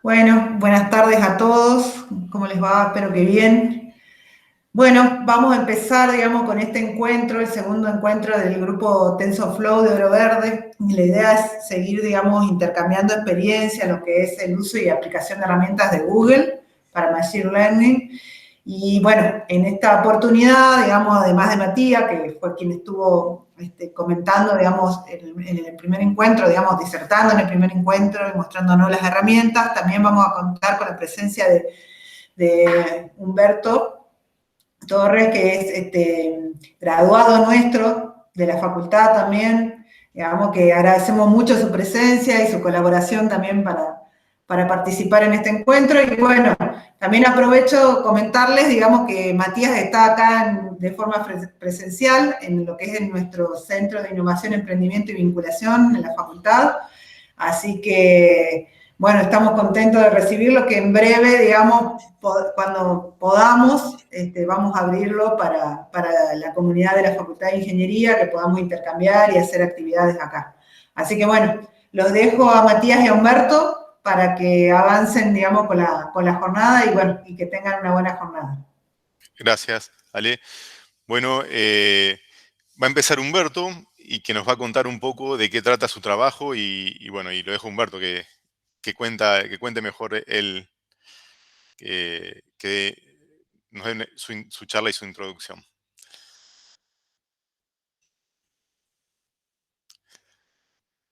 Bueno, buenas tardes a todos. ¿Cómo les va? Espero que bien. Bueno, vamos a empezar, digamos, con este encuentro, el segundo encuentro del grupo TensorFlow de Oro Verde. Y la idea es seguir, digamos, intercambiando experiencia en lo que es el uso y aplicación de herramientas de Google para Machine Learning. Y bueno, en esta oportunidad, digamos, además de Matías, que fue quien estuvo comentando, digamos, en el primer encuentro, digamos, disertando en el primer encuentro y mostrándonos las herramientas, también vamos a contar con la presencia de Humberto Torres, que es graduado nuestro de la facultad también. Digamos que agradecemos mucho su presencia y su colaboración también para participar en este encuentro. Y bueno, también aprovecho comentarles, digamos, que Matías está acá de forma presencial en lo que es en nuestro Centro de Innovación, Emprendimiento y Vinculación en la facultad. Así que, bueno, estamos contentos de recibirlo, que en breve, digamos, cuando podamos, vamos a abrirlo para la comunidad de la Facultad de Ingeniería, que podamos intercambiar y hacer actividades acá. Así que, bueno, los dejo a Matías y a Humberto para que avancen, digamos, con la jornada y, bueno, y que tengan una buena jornada. Gracias, Ale. Bueno, va a empezar Humberto y que nos va a contar un poco de qué trata su trabajo y bueno, y lo dejo a Humberto que cuente mejor él, que nos dé su charla y su introducción.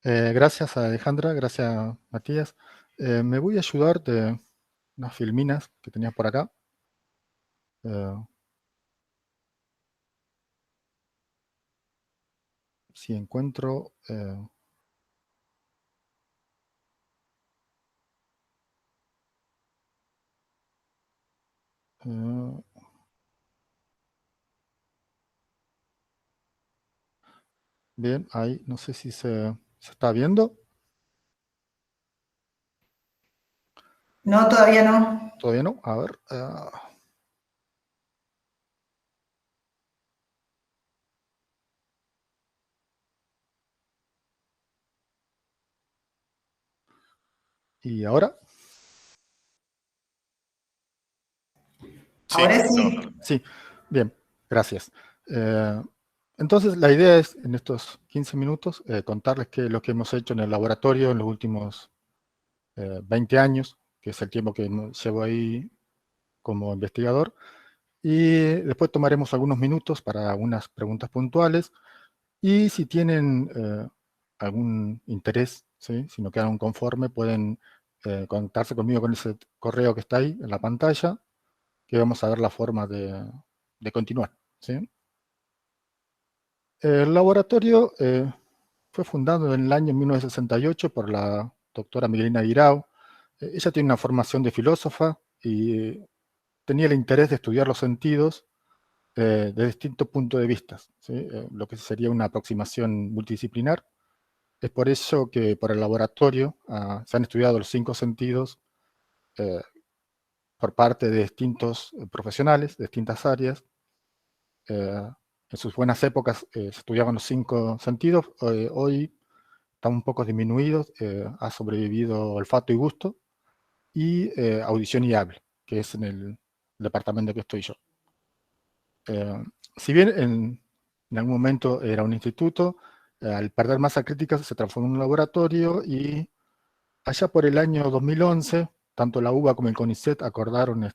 Gracias a Alejandra, gracias Matías. Me voy a ayudar de unas filminas que tenías por acá. Si encuentro... bien, ahí no sé si se está viendo. No, todavía no. Todavía no. A ver. ¿Y ahora? Sí, Ahora sí. Sí, bien, gracias. Entonces, la idea es, en estos 15 minutos, contarles lo que hemos hecho en el laboratorio en los últimos 20 años, que es el tiempo que llevo ahí como investigador. Y después tomaremos algunos minutos para algunas preguntas puntuales. Y si tienen algún interés, ¿sí? Si no quedan conforme, pueden contactarse conmigo con ese correo que está ahí en la pantalla, que vamos a ver la forma de continuar, ¿sí? El laboratorio fue fundado en el año 1968 por la doctora Miguelina Guirao. Ella tiene una formación de filósofa y tenía el interés de estudiar los sentidos de distintos puntos de vista, ¿sí? Lo que sería una aproximación multidisciplinar. Es por eso que por el laboratorio se han estudiado los 5 sentidos eh, por parte de distintos profesionales, de distintas áreas. En sus buenas épocas se estudiaban los 5 sentidos, hoy están un poco disminuidos, ha sobrevivido olfato y gusto, y audición y habla, que es en el departamento que estoy yo. Si bien en algún momento era un instituto, al perder masa crítica se transformó en un laboratorio y allá por el año 2011, tanto la UBA como el CONICET acordaron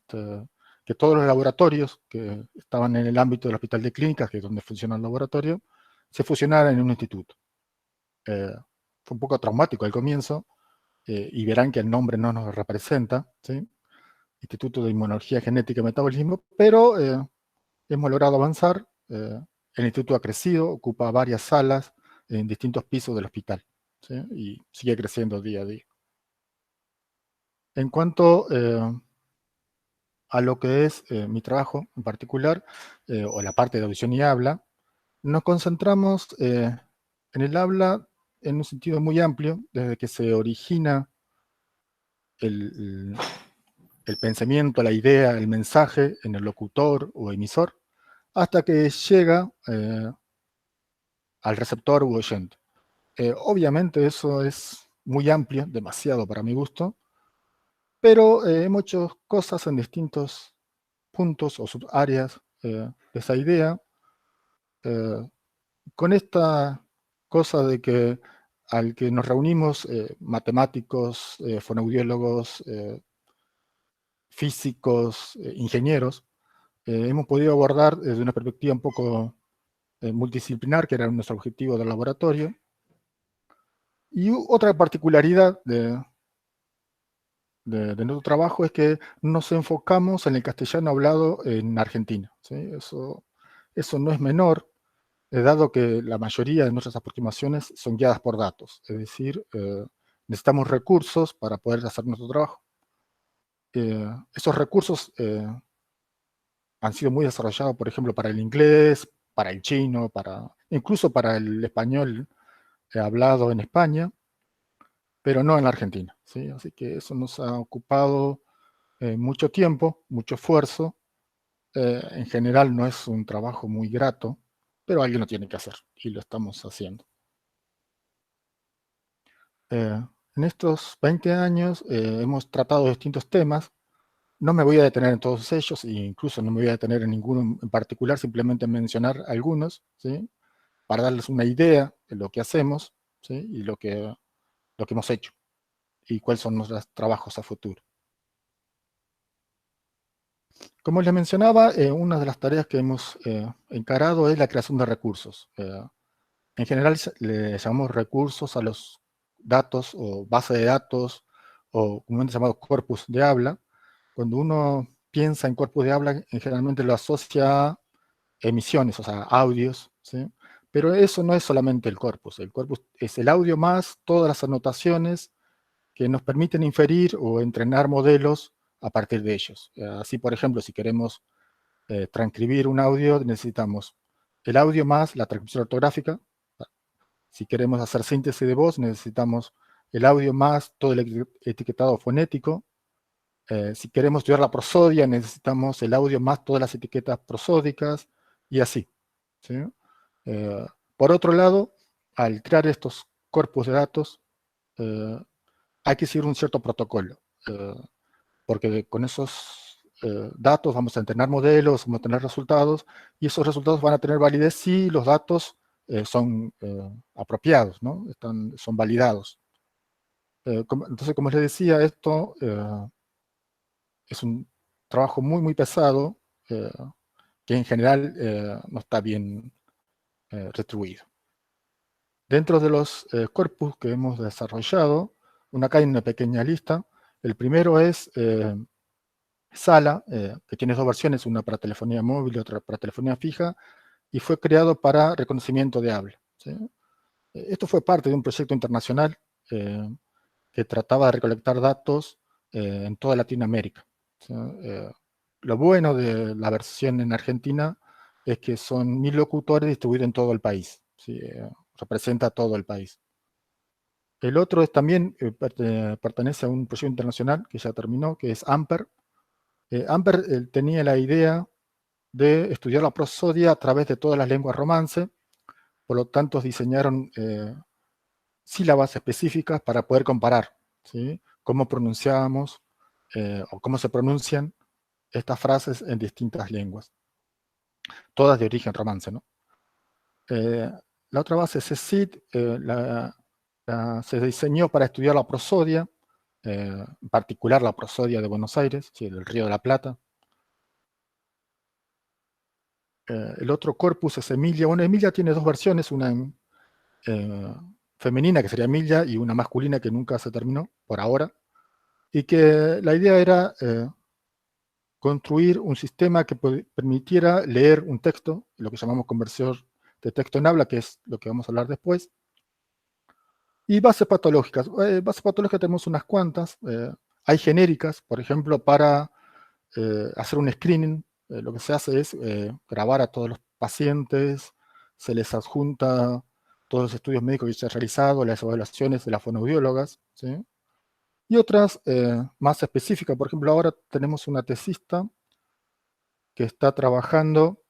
que todos los laboratorios que estaban en el ámbito del Hospital de Clínicas, que es donde funciona el laboratorio, se fusionaran en un instituto. Fue un poco traumático al comienzo, y verán que el nombre no nos representa, ¿sí? Instituto de Inmunología, Genética y Metabolismo, pero hemos logrado avanzar. El instituto ha crecido, ocupa varias salas en distintos pisos del hospital, ¿sí? Y sigue creciendo día a día. En cuanto a lo que es mi trabajo en particular, o la parte de audición y habla, nos concentramos en el habla en un sentido muy amplio, desde que se origina el pensamiento, la idea, el mensaje en el locutor o emisor, hasta que llega al receptor u oyente. Obviamente eso es muy amplio, demasiado para mi gusto, pero hemos hecho cosas en distintos puntos o subáreas de esa idea, con esta cosa de que al que nos reunimos matemáticos, fonoaudiólogos, físicos, ingenieros, hemos podido abordar desde una perspectiva un poco multidisciplinar, que era nuestro objetivo del laboratorio. Y otra particularidad de nuestro trabajo es que nos enfocamos en el castellano hablado en Argentina, ¿sí? Eso no es menor, dado que la mayoría de nuestras aproximaciones son guiadas por datos, es decir, necesitamos recursos para poder hacer nuestro trabajo. Esos recursos han sido muy desarrollados, por ejemplo, para el inglés, para el chino, incluso para el español hablado en España, pero no en la Argentina, ¿sí? Así que eso nos ha ocupado mucho tiempo, mucho esfuerzo. En general no es un trabajo muy grato, pero alguien lo tiene que hacer y lo estamos haciendo. En estos 20 años hemos tratado distintos temas. No me voy a detener en todos ellos, e incluso no me voy a detener en ninguno en particular, simplemente mencionar algunos, ¿sí? Para darles una idea de lo que hacemos, ¿sí? Y lo que hemos hecho y cuáles son nuestros trabajos a futuro. Como les mencionaba, una de las tareas que hemos encarado es la creación de recursos. En general le llamamos recursos a los datos o base de datos o comúnmente llamados corpus de habla. Cuando uno piensa en corpus de habla, generalmente lo asocia a emisiones, o sea, audios, ¿sí? Pero eso no es solamente el corpus es el audio más todas las anotaciones que nos permiten inferir o entrenar modelos a partir de ellos. Así, por ejemplo, si queremos transcribir un audio, necesitamos el audio más la transcripción ortográfica. Si queremos hacer síntesis de voz, necesitamos el audio más todo el etiquetado fonético. Si queremos estudiar la prosodia, necesitamos el audio más todas las etiquetas prosódicas, y así, ¿sí? Por otro lado, al crear estos corpus de datos, hay que seguir un cierto protocolo, porque con esos datos vamos a entrenar modelos, vamos a tener resultados, y esos resultados van a tener validez si los datos son apropiados, ¿no? Son validados. Entonces, como les decía, esto es un trabajo muy, muy pesado, que en general no está bien retribuido. Dentro de los corpus que hemos desarrollado, acá hay una pequeña lista. El primero es Sala, que tiene dos versiones, una para telefonía móvil y otra para telefonía fija, y fue creado para reconocimiento de habla, ¿sí? Esto fue parte de un proyecto internacional que trataba de recolectar datos en toda Latinoamérica, ¿sí? Lo bueno de la versión en Argentina es que son 1000 locutores distribuidos en todo el país, ¿sí? Representa todo el país. El otro es también pertenece a un proyecto internacional que ya terminó, que es AMPER. AMPER tenía la idea de estudiar la prosodia a través de todas las lenguas romance, por lo tanto diseñaron sílabas específicas para poder comparar, ¿sí? Cómo pronunciábamos o cómo se pronuncian estas frases en distintas lenguas, todas de origen romance, ¿no? La otra base, CECID, se diseñó para estudiar la prosodia, en particular la prosodia de Buenos Aires, ¿sí? Del Río de la Plata. El otro corpus es Emilia. Bueno, Emilia tiene dos versiones, una femenina, que sería Emilia, y una masculina que nunca se terminó, por ahora, y que la idea era construir un sistema que permitiera leer un texto, lo que llamamos conversión de texto en habla, que es lo que vamos a hablar después, y bases patológicas. Bases patológicas tenemos unas cuantas, hay genéricas, por ejemplo, para hacer un screening. Lo que se hace es grabar a todos los pacientes, se les adjunta todos los estudios médicos que se han realizado, las evaluaciones de las fonoaudiólogas, ¿sí? Y otras más específicas. Por ejemplo, ahora tenemos una tesista que está trabajando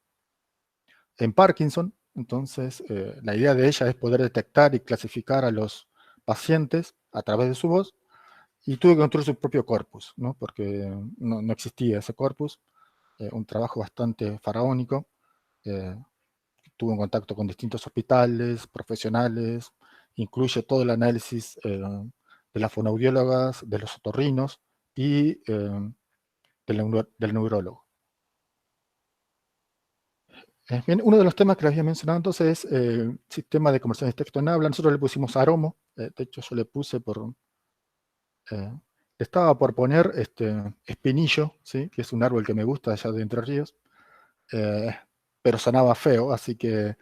en Parkinson. Entonces, la idea de ella es poder detectar y clasificar a los pacientes a través de su voz, y tuve que construir su propio corpus, ¿no? Porque no existía ese corpus, un trabajo bastante faraónico. Tuve en contacto con distintos hospitales, profesionales, incluye todo el análisis de las fonoaudiólogas, de los otorrinos y del neurólogo. Bien, uno de los temas que les había mencionado entonces es el sistema de conversación de texto en habla. Nosotros le pusimos Aromo, de hecho yo le puse le estaba por poner espinillo, ¿sí? Que es un árbol que me gusta allá de Entre Ríos, pero sonaba feo, así que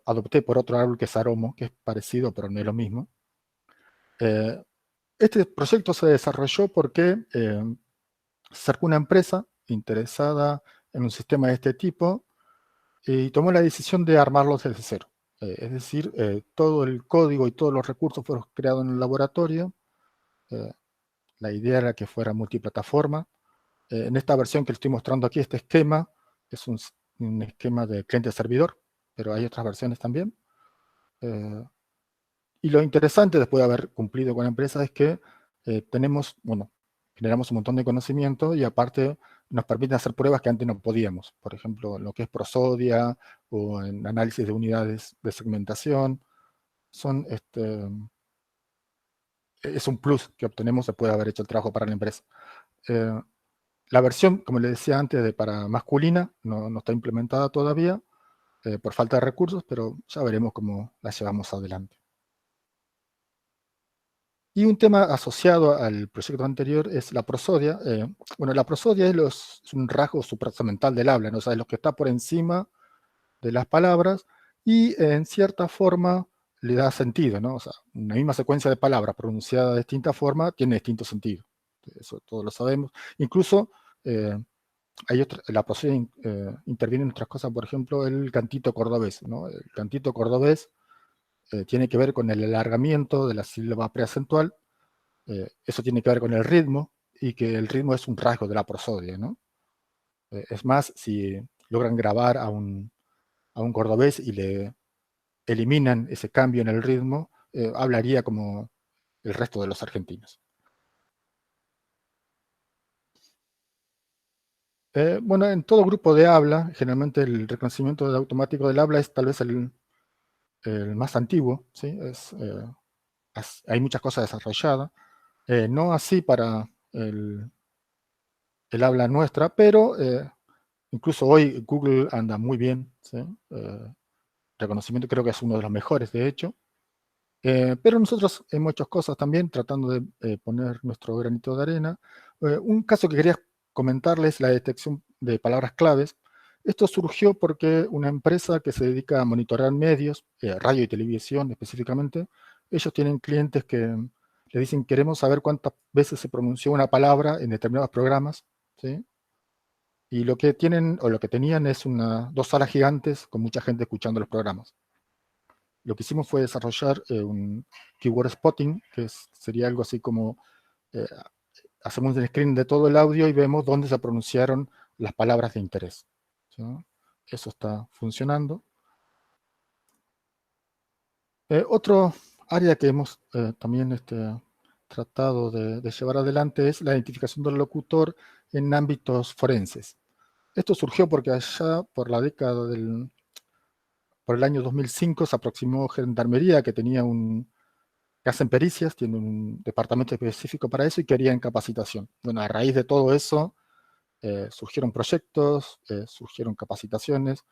adopté por otro árbol que es Aromo, que es parecido pero no es lo mismo. Este proyecto se desarrolló porque se acercó una empresa interesada en un sistema de este tipo y tomó la decisión de armarlo desde cero. Es decir, todo el código y todos los recursos fueron creados en el laboratorio. La idea era que fuera multiplataforma. En esta versión que les estoy mostrando aquí, este esquema es un esquema de cliente-servidor, pero hay otras versiones también. Y lo interesante, después de haber cumplido con la empresa, es que generamos un montón de conocimiento y aparte nos permite hacer pruebas que antes no podíamos. Por ejemplo, en lo que es prosodia o en análisis de unidades de segmentación. Es un plus que obtenemos después de haber hecho el trabajo para la empresa. La versión, como les decía antes, para masculina no está implementada todavía por falta de recursos, pero ya veremos cómo la llevamos adelante. Y un tema asociado al proyecto anterior es la prosodia. Bueno, la prosodia es un rasgo suprasamental del habla, ¿no? O sea, es lo que está por encima de las palabras y en cierta forma le da sentido, ¿no? O sea, una misma secuencia de palabras pronunciada de distinta forma tiene distinto sentido. Eso todos lo sabemos. Incluso la prosodia interviene en otras cosas, por ejemplo, el cantito cordobés, ¿no? El cantito cordobés tiene que ver con el alargamiento de la sílaba preacentual. Eso tiene que ver con el ritmo y que el ritmo es un rasgo de la prosodia, ¿no? Es más, si logran grabar a un cordobés y le eliminan ese cambio en el ritmo, hablaría como el resto de los argentinos. Bueno, en todo grupo de habla, generalmente el reconocimiento automático del habla es tal vez el más antiguo, ¿sí? Hay muchas cosas desarrolladas. No así para el habla nuestra, pero incluso hoy Google anda muy bien, ¿sí? Reconocimiento creo que es uno de los mejores, de hecho. Pero nosotros hemos hecho cosas también tratando de poner nuestro granito de arena. Un caso que quería comentarles es la detección de palabras claves. Esto surgió porque una empresa que se dedica a monitorear medios, radio y televisión específicamente, ellos tienen clientes que le dicen queremos saber cuántas veces se pronunció una palabra en determinados programas, ¿sí? Y lo que tienen o lo que tenían es dos salas gigantes con mucha gente escuchando los programas. Lo que hicimos fue desarrollar un keyword spotting, que sería algo así como hacemos un screen de todo el audio y vemos dónde se pronunciaron las palabras de interés, ¿sí? Eso está funcionando. Otro área que hemos también tratado de llevar adelante es la identificación del locutor en ámbitos forenses. Esto surgió porque allá por la década por el año 2005 se aproximó Gendarmería, que hacen pericias, tiene un departamento específico para eso y querían capacitación. Bueno, a raíz de todo eso surgieron proyectos, surgieron capacitaciones,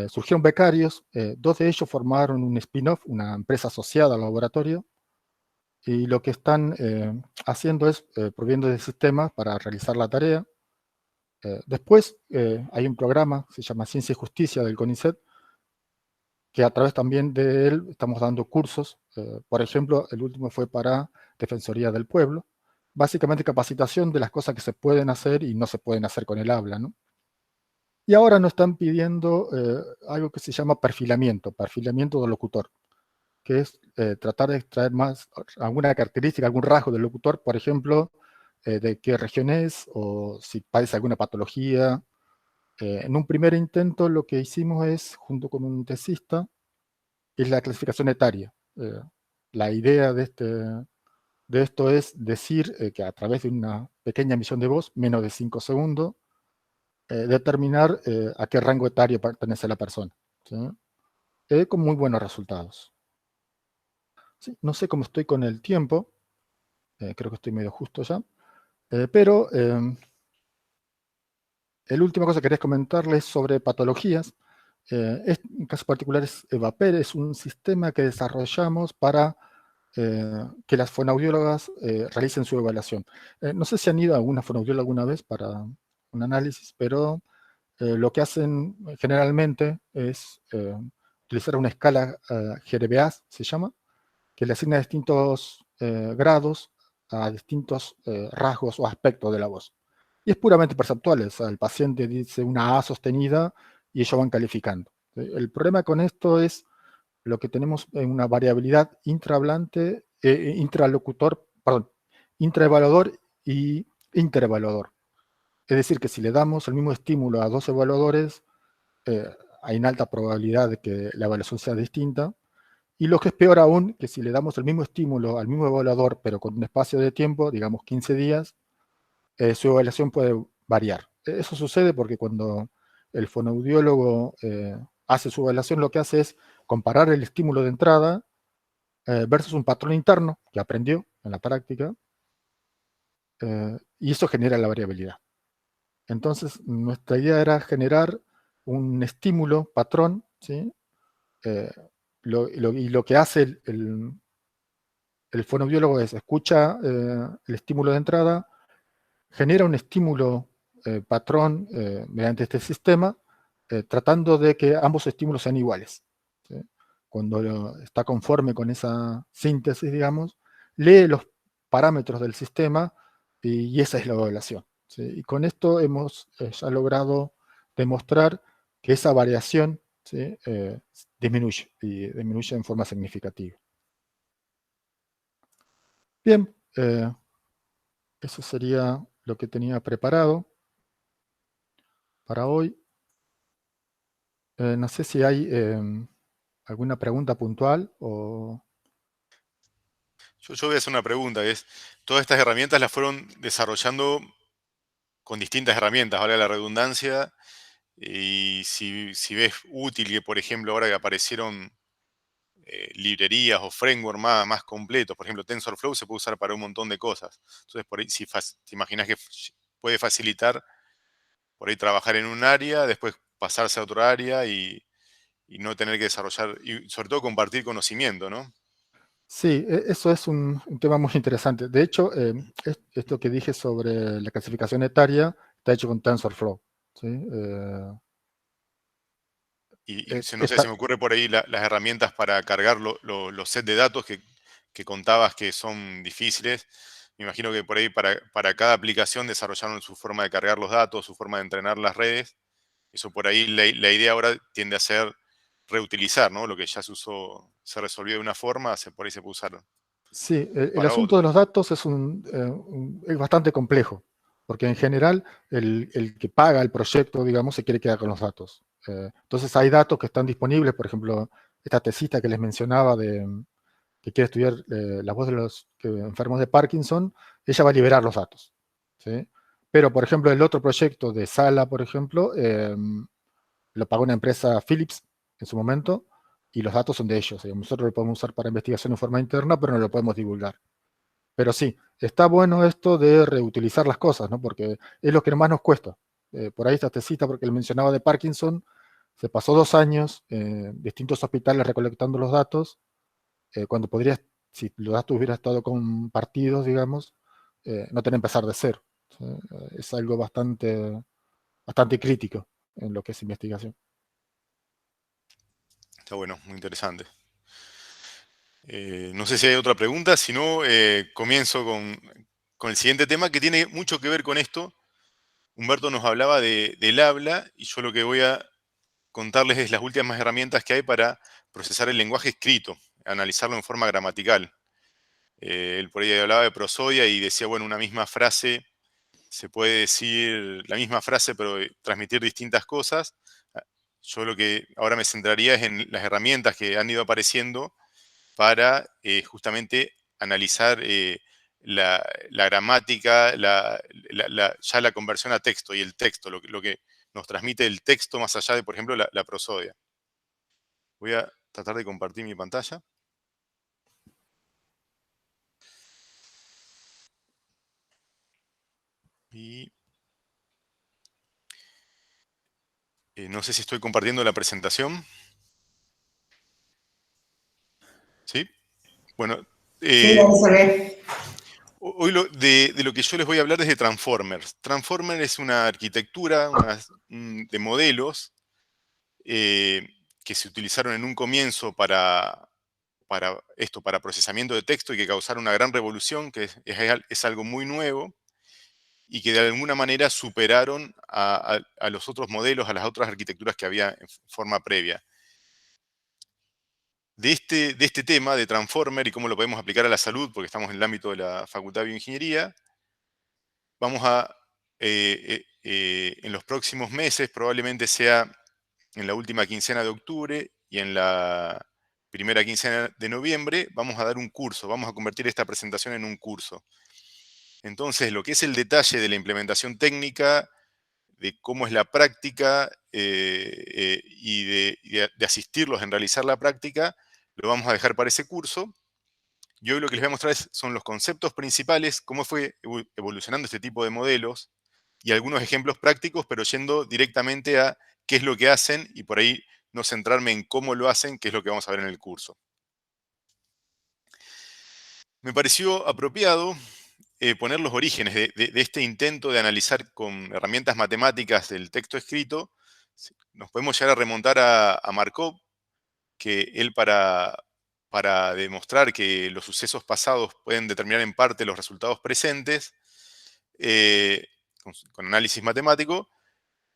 surgieron becarios. Dos de ellos formaron un spin-off, una empresa asociada al laboratorio, y lo que están haciendo es proviendo de sistemas para realizar la tarea. Después hay un programa, se llama Ciencia y Justicia del CONICET, que a través también de él estamos dando cursos. Por ejemplo, el último fue para Defensoría del Pueblo. Básicamente capacitación de las cosas que se pueden hacer y no se pueden hacer con el habla, ¿no? Y ahora nos están pidiendo algo que se llama perfilamiento del locutor, que es tratar de extraer más alguna característica, algún rasgo del locutor, por ejemplo, de qué región es o si padece alguna patología. En un primer intento lo que hicimos es, junto con un tesista, es la clasificación etaria. La idea de de esto es decir que a través de una pequeña emisión de voz, menos de 5 segundos, determinar a qué rango etario pertenece la persona, ¿sí? Con muy buenos resultados. ¿Sí? No sé cómo estoy con el tiempo, creo que estoy medio justo ya, pero la última cosa que quería comentarles sobre patologías. En caso particular es EVAPER, es un sistema que desarrollamos para que las fonoaudiólogas realicen su evaluación. No sé si han ido a alguna fonoaudióloga alguna vez para un análisis, pero lo que hacen generalmente es utilizar una escala GRBA, se llama, que le asigna distintos grados a distintos rasgos o aspectos de la voz. Y es puramente perceptual, o sea, el paciente dice una A sostenida y ellos van calificando. El problema con esto es lo que tenemos en una variabilidad intrahablante, intraevaluador y interevaluador. Es decir, que si le damos el mismo estímulo a dos evaluadores, hay una alta probabilidad de que la evaluación sea distinta. Y lo que es peor aún, que si le damos el mismo estímulo al mismo evaluador, pero con un espacio de tiempo, digamos 15 días, su evaluación puede variar. Eso sucede porque cuando el fonoaudiólogo hace su evaluación, lo que hace es comparar el estímulo de entrada versus un patrón interno que aprendió en la práctica, y eso genera la variabilidad. Entonces, nuestra idea era generar un estímulo patrón, ¿sí? Y lo que hace el fonoaudiólogo es escucha el estímulo de entrada, genera un estímulo patrón mediante este sistema, tratando de que ambos estímulos sean iguales, ¿sí? Cuando está conforme con esa síntesis, digamos, lee los parámetros del sistema y esa es la evaluación, ¿sí? Y con esto hemos ya logrado demostrar que esa variación, ¿sí? Disminuye y disminuye en forma significativa. Bien, eso sería lo que tenía preparado para hoy. No sé si hay alguna pregunta puntual o... Yo voy a hacer una pregunta, que es, todas estas herramientas las fueron desarrollando con distintas herramientas, valga la redundancia, y si ves útil que, por ejemplo, ahora que aparecieron librerías o framework más completos, por ejemplo, TensorFlow se puede usar para un montón de cosas. Entonces, por ahí, si te imaginas que puede facilitar por ahí trabajar en un área, después pasarse a otro área y no tener que desarrollar, y sobre todo compartir conocimiento, ¿no? Sí, eso es un tema muy interesante. De hecho, esto que dije sobre la clasificación etaria está hecho con TensorFlow, ¿sí? Y no sé, se me ocurre por ahí las herramientas para cargar los sets de datos que contabas que son difíciles. Me imagino que por ahí para cada aplicación desarrollaron su forma de cargar los datos, su forma de entrenar las redes. Eso por ahí la idea ahora tiende a ser reutilizar, ¿no? Lo que ya se usó, se resolvió de una forma, por ahí se puede usar Sí, el para asunto de otro. los datos es bastante complejo, porque en general el que paga el proyecto, digamos, se quiere quedar con los datos. Entonces hay datos que están disponibles, por ejemplo, esta tesista que les mencionaba que quiere estudiar la voz de los enfermos de Parkinson, ella va a liberar los datos, ¿sí? Pero, por ejemplo, el otro proyecto de Sala, por ejemplo, lo pagó una empresa Philips en su momento, y los datos son de ellos. Nosotros lo podemos usar para investigación en forma interna, pero no lo podemos divulgar. Pero sí, está bueno esto de reutilizar las cosas, ¿no? Porque es lo que más nos cuesta. Por ahí esta tesita, porque él mencionaba de Parkinson, se pasó 2 años en distintos hospitales recolectando los datos, cuando podría, si los datos hubieran estado compartidos, digamos, no tener que empezar de cero, ¿sí? Es algo bastante crítico en lo que es investigación. Está bueno, muy interesante. No sé si hay otra pregunta, si no, comienzo con el siguiente tema que tiene mucho que ver con esto. Humberto nos hablaba del habla y yo lo que voy a contarles es las últimas herramientas que hay para procesar el lenguaje escrito, analizarlo en forma gramatical. Él por ahí hablaba de prosodia y decía, bueno, una misma frase, se puede decir la misma frase pero transmitir distintas cosas. Yo lo que ahora me centraría es en las herramientas que han ido apareciendo para justamente analizar la gramática, ya la conversión a texto y el texto, lo que nos transmite el texto más allá de, por ejemplo, la prosodia. Voy a tratar de compartir mi pantalla. Y no sé si estoy compartiendo la presentación. ¿Sí? Bueno, Sí, ahí se ve. hoy de lo que yo les voy a hablar es de Transformers. Transformers es una arquitectura de modelos que se utilizaron en un comienzo para procesamiento de texto y que causaron una gran revolución, que es algo muy nuevo, y que de alguna manera superaron a los otros modelos, a las otras arquitecturas que había en forma previa. De este tema, de Transformer y cómo lo podemos aplicar a la salud, porque estamos en el ámbito de la Facultad de Bioingeniería, vamos a, en los próximos meses, probablemente sea en la última quincena de octubre y en la primera quincena de noviembre, vamos a dar un curso, vamos a convertir esta presentación en un curso. Entonces, lo que es el detalle de la implementación técnica, de cómo es la práctica y de asistirlos en realizar la práctica, lo vamos a dejar para ese curso. Y hoy lo que les voy a mostrar son los conceptos principales, cómo fue evolucionando este tipo de modelos y algunos ejemplos prácticos, pero yendo directamente a qué es lo que hacen y por ahí no centrarme en cómo lo hacen, que es lo que vamos a ver en el curso. Me pareció apropiado poner los orígenes de este intento de analizar con herramientas matemáticas del texto escrito. Nos podemos llegar a remontar a Markov, que él para demostrar que los sucesos pasados pueden determinar en parte los resultados presentes, con análisis matemático,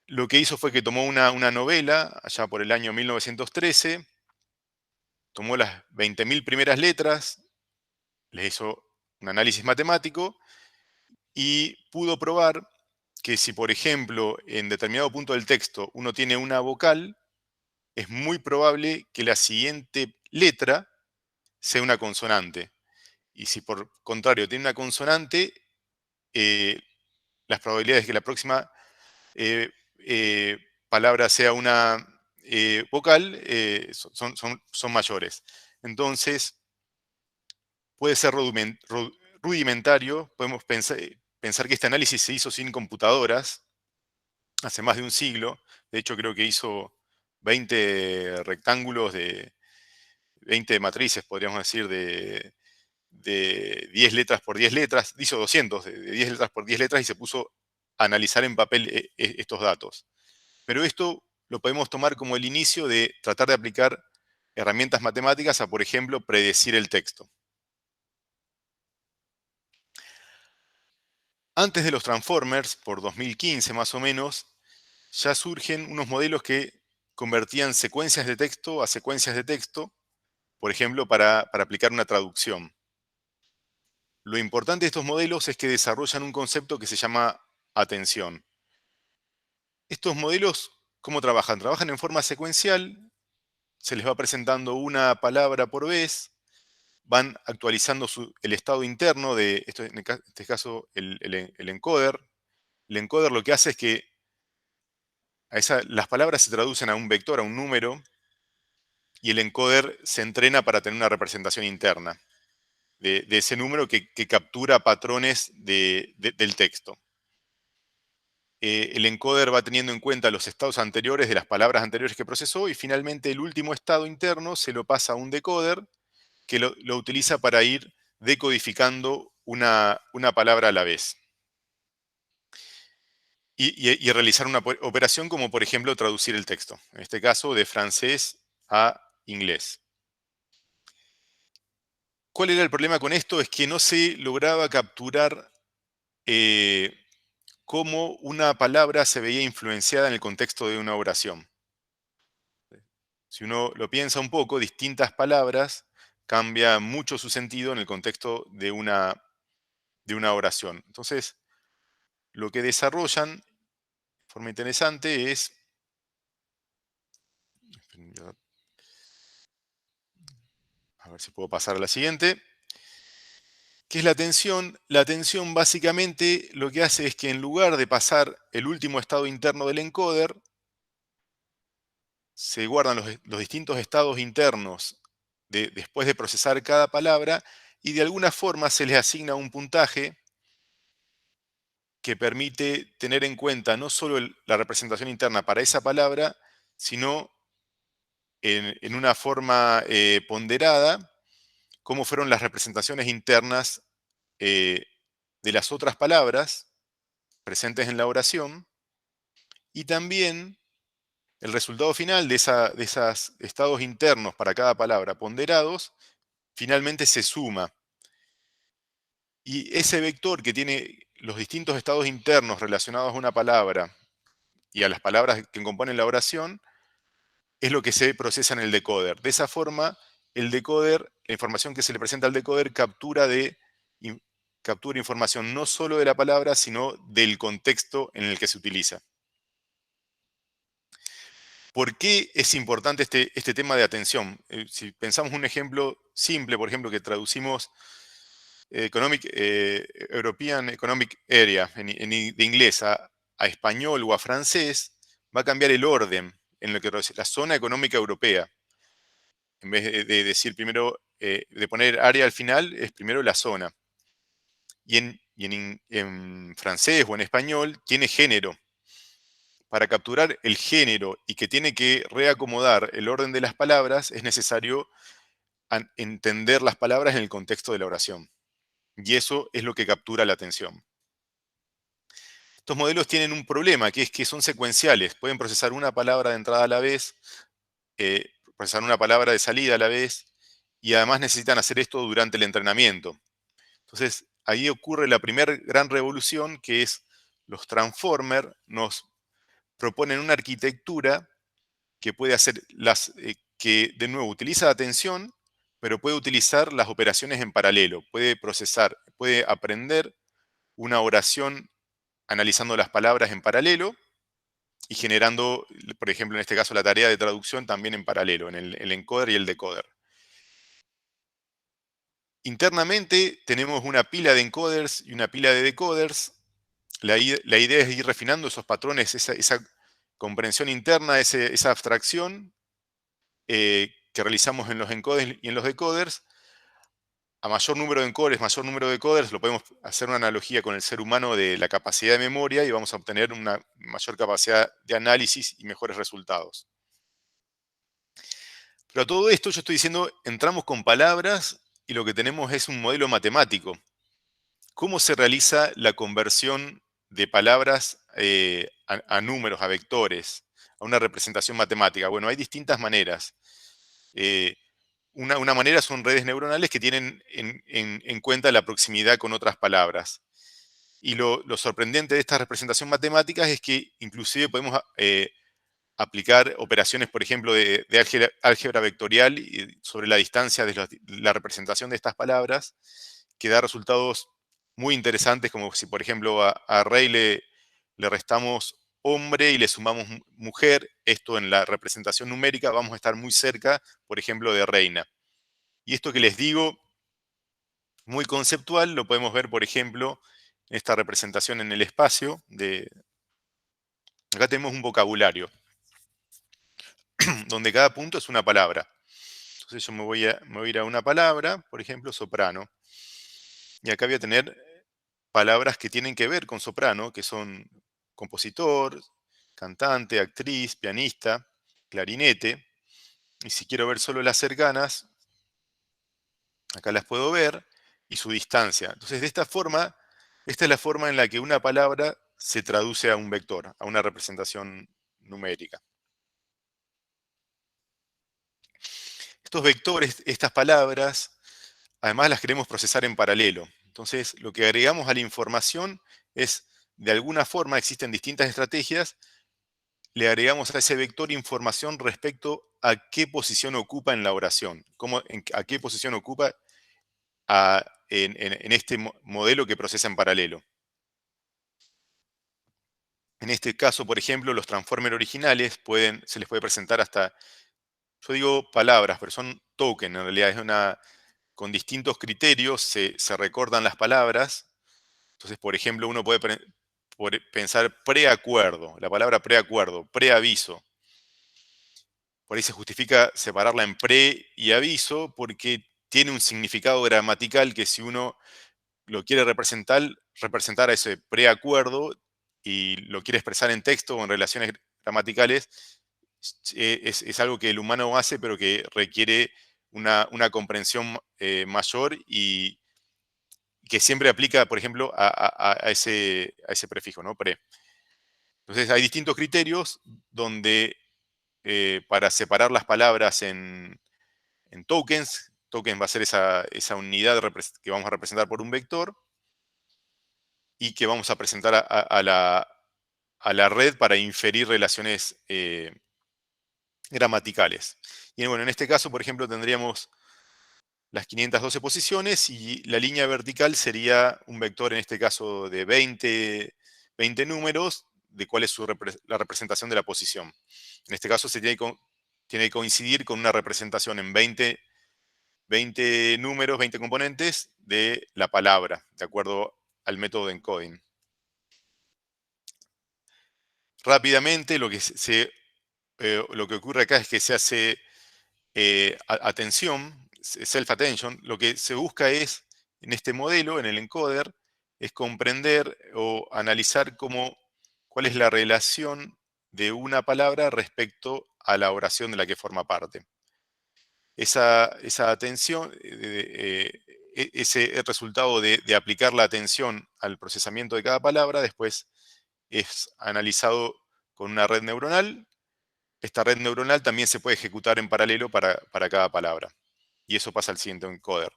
lo que hizo fue que tomó una novela, allá por el año 1913, tomó las 20.000 primeras letras, les hizo un análisis matemático y pudo probar que si, por ejemplo, en determinado punto del texto uno tiene una vocal, es muy probable que la siguiente letra sea una consonante. Y si por contrario tiene una consonante, las probabilidades de que la próxima eh, eh, palabra sea una vocal son mayores. Entonces, puede ser rudimentario, podemos pensar que este análisis se hizo sin computadoras hace más de un siglo. De hecho, creo que hizo 20 rectángulos 20 matrices, podríamos decir, de 10 letras por 10 letras, hizo 200 de 10 letras por 10 letras y se puso a analizar en papel estos datos. Pero esto lo podemos tomar como el inicio de tratar de aplicar herramientas matemáticas a, por ejemplo, predecir el texto. Antes de los Transformers, por 2015 más o menos, ya surgen unos modelos que convertían secuencias de texto a secuencias de texto, por ejemplo, para aplicar una traducción. Lo importante de estos modelos es que desarrollan un concepto que se llama atención. Estos modelos, ¿cómo trabajan? Trabajan en forma secuencial, se les va presentando una palabra por vez, van actualizando el estado interno de, en este caso, el encoder. El encoder lo que hace es que las palabras se traducen a un vector, a un número, y el encoder se entrena para tener una representación interna de ese número que captura patrones del texto. El encoder va teniendo en cuenta los estados anteriores de las palabras anteriores que procesó y finalmente el último estado interno se lo pasa a un decoder que lo utiliza para ir decodificando una palabra a la vez. Y realizar una operación como, por ejemplo, traducir el texto. En este caso, de francés a inglés. ¿Cuál era el problema con esto? Es que no se lograba capturar cómo una palabra se veía influenciada en el contexto de una oración. Si uno lo piensa un poco, distintas palabras cambia mucho su sentido en el contexto de una oración. Entonces, lo que desarrollan de forma interesante es... A ver si puedo pasar a la siguiente. ¿Qué es la atención? La atención básicamente lo que hace es que en lugar de pasar el último estado interno del encoder, se guardan los distintos estados internos después de procesar cada palabra y de alguna forma se les asigna un puntaje que permite tener en cuenta no solo la representación interna para esa palabra, sino en una forma ponderada, cómo fueron las representaciones internas eh, de las otras palabras presentes en la oración, y también el resultado final de esos estados internos para cada palabra ponderados, finalmente se suma. Y ese vector que tiene los distintos estados internos relacionados a una palabra y a las palabras que componen la oración, es lo que se procesa en el decoder. De esa forma, el decoder, la información que se le presenta al decoder, captura información no solo de la palabra, sino del contexto en el que se utiliza. ¿Por qué es importante este tema de atención? Si pensamos un ejemplo simple, por ejemplo, que traducimos European Economic Area de inglés a español o a francés, va a cambiar el orden en lo que la zona económica europea. En vez de decir primero, de poner área al final, es primero la zona. Y en francés o en español tiene género. Para capturar el género y que tiene que reacomodar el orden de las palabras, es necesario entender las palabras en el contexto de la oración. Y eso es lo que captura la atención. Estos modelos tienen un problema, que es que son secuenciales. Pueden procesar una palabra de entrada a la vez, procesar una palabra de salida a la vez, y además necesitan hacer esto durante el entrenamiento. Entonces, ahí ocurre la primera gran revolución, que es los transformers nos proponen una arquitectura que puede hacer que de nuevo utiliza atención, pero puede utilizar las operaciones en paralelo, puede procesar, puede aprender una oración analizando las palabras en paralelo y generando, por ejemplo, en este caso, la tarea de traducción también en paralelo, en el encoder y el decoder. Internamente tenemos una pila de encoders y una pila de decoders. La idea es ir refinando esos patrones, esa comprensión interna, esa abstracción que realizamos en los encoders y en los decoders. A mayor número de encoders, mayor número de decoders, lo podemos hacer una analogía con el ser humano de la capacidad de memoria y vamos a obtener una mayor capacidad de análisis y mejores resultados. Pero a todo esto yo estoy diciendo, entramos con palabras y lo que tenemos es un modelo matemático. ¿Cómo se realiza la conversión de palabras a números, a vectores, a una representación matemática? Bueno, hay distintas maneras. Una manera son redes neuronales que tienen en cuenta la proximidad con otras palabras. Y lo sorprendente de esta representación matemática es que inclusive podemos aplicar operaciones, por ejemplo, de álgebra vectorial sobre la distancia de la representación de estas palabras, que da resultados muy interesantes, como si, por ejemplo, a rey le restamos hombre y le sumamos mujer. Esto en la representación numérica vamos a estar muy cerca, por ejemplo, de reina. Y esto que les digo, muy conceptual, lo podemos ver, por ejemplo, en esta representación en el espacio. Acá tenemos un vocabulario, donde cada punto es una palabra. Entonces yo me voy a ir a una palabra, por ejemplo, soprano. Y acá voy a tener palabras que tienen que ver con soprano, que son compositor, cantante, actriz, pianista, clarinete. Y si quiero ver solo las cercanas, acá las puedo ver, y su distancia. Entonces, de esta forma, esta es la forma en la que una palabra se traduce a un vector, a una representación numérica. Estos vectores, estas palabras, además las queremos procesar en paralelo. Entonces, lo que agregamos a la información es, de alguna forma, existen distintas estrategias, le agregamos a ese vector información respecto a qué posición ocupa en la oración, a qué posición ocupa en este modelo que procesa en paralelo. En este caso, por ejemplo, los transformers originales se les puede presentar hasta, yo digo palabras, pero son tokens, en realidad es con distintos criterios se recortan las palabras. Entonces, por ejemplo, uno puede pensar preacuerdo, la palabra preacuerdo, preaviso. Por ahí se justifica separarla en pre y aviso porque tiene un significado gramatical que si uno lo quiere representar a ese preacuerdo y lo quiere expresar en texto o en relaciones gramaticales, es algo que el humano hace, pero que requiere una comprensión mayor y que siempre aplica, por ejemplo, a ese prefijo, ¿no? Pre. Entonces hay distintos criterios donde para separar las palabras en tokens, token va a ser esa unidad que vamos a representar por un vector y que vamos a presentar a la red para inferir relaciones gramaticales. Y bueno, en este caso, por ejemplo, tendríamos las 512 posiciones y la línea vertical sería un vector, en este caso, de 20 números, de cuál es la representación de la posición. En este caso, tiene que coincidir con una representación en 20 números, 20 componentes de la palabra, de acuerdo al método de encoding. Rápidamente, lo que ocurre acá es que se hace atención, self-attention. Lo que se busca es, en este modelo, en el encoder, es comprender o analizar cuál es la relación de una palabra respecto a la oración de la que forma parte. Esa atención, ese resultado de aplicar la atención al procesamiento de cada palabra, después es analizado con una red neuronal. Esta red neuronal también se puede ejecutar en paralelo para cada palabra. Y eso pasa al siguiente encoder.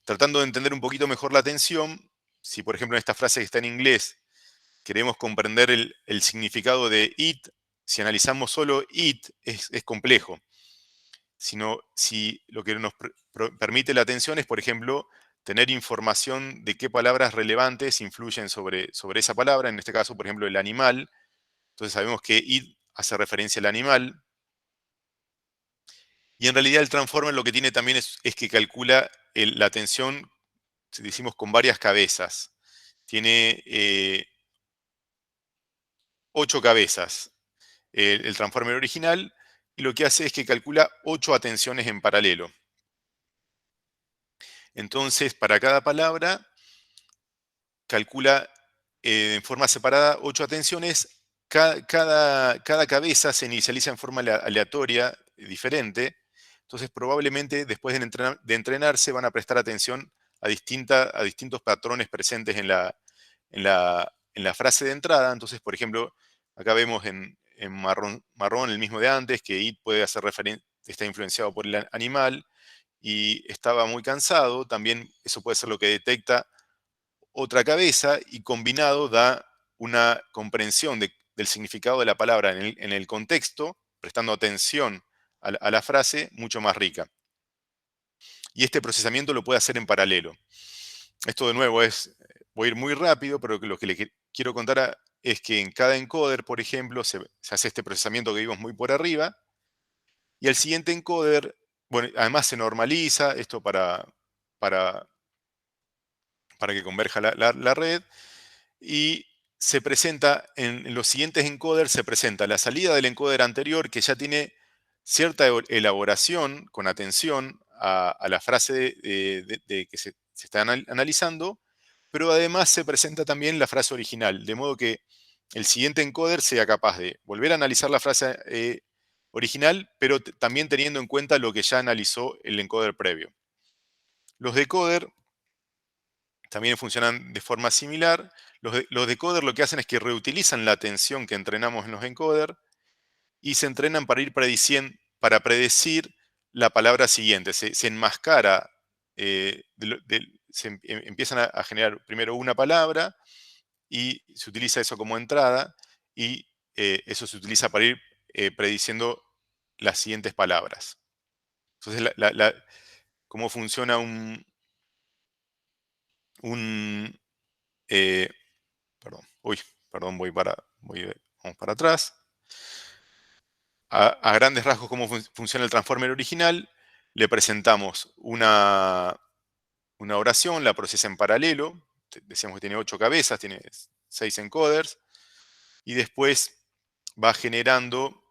Tratando de entender un poquito mejor la atención, si por ejemplo en esta frase que está en inglés queremos comprender el significado de it, si analizamos solo it es complejo. Si lo que nos permite la atención es, por ejemplo, tener información de qué palabras relevantes influyen sobre esa palabra, en este caso, por ejemplo, el animal. Entonces sabemos que it hace referencia al animal. Y en realidad el transformer lo que tiene también es que calcula la tensión, si decimos, con varias cabezas. Tiene 8 cabezas el transformer original, y lo que hace es que calcula 8 atenciones en paralelo. Entonces, para cada palabra, calcula en forma separada 8 atenciones. Cada cabeza se inicializa en forma aleatoria, diferente. Entonces, probablemente después de entrenarse van a prestar atención a distintos patrones presentes en la frase de entrada. Entonces, por ejemplo, acá vemos en marrón el mismo de antes, que it puede hacer referencia, está influenciado por el animal y estaba muy cansado. También eso puede ser lo que detecta otra cabeza y combinado da una comprensión del significado de la palabra en el contexto, prestando atención a la frase, mucho más rica. Y este procesamiento lo puede hacer en paralelo. Esto de nuevo voy a ir muy rápido, pero lo que le quiero contar es que en cada encoder, por ejemplo, se hace este procesamiento que vimos muy por arriba, y el siguiente encoder, bueno, además se normaliza esto para que converja la red, y se presenta en los siguientes encoders, se presenta la salida del encoder anterior, que ya tiene cierta elaboración con atención a la frase que se está analizando, pero además se presenta también la frase original, de modo que el siguiente encoder sea capaz de volver a analizar la frase original, pero también teniendo en cuenta lo que ya analizó el encoder previo. Los decoder también funcionan de forma similar. Los decoder lo que hacen es que reutilizan la atención que entrenamos en los encoder y se entrenan para ir para predecir la palabra siguiente. Se enmascara, empiezan a generar primero una palabra y se utiliza eso como entrada, y eso se utiliza para ir prediciendo las siguientes palabras. Entonces, cómo funciona vamos para atrás. A grandes rasgos, cómo funciona el transformer original. le presentamos una oración, la procesa en paralelo, decíamos que tiene 8 cabezas, tiene 6 encoders, y después va generando,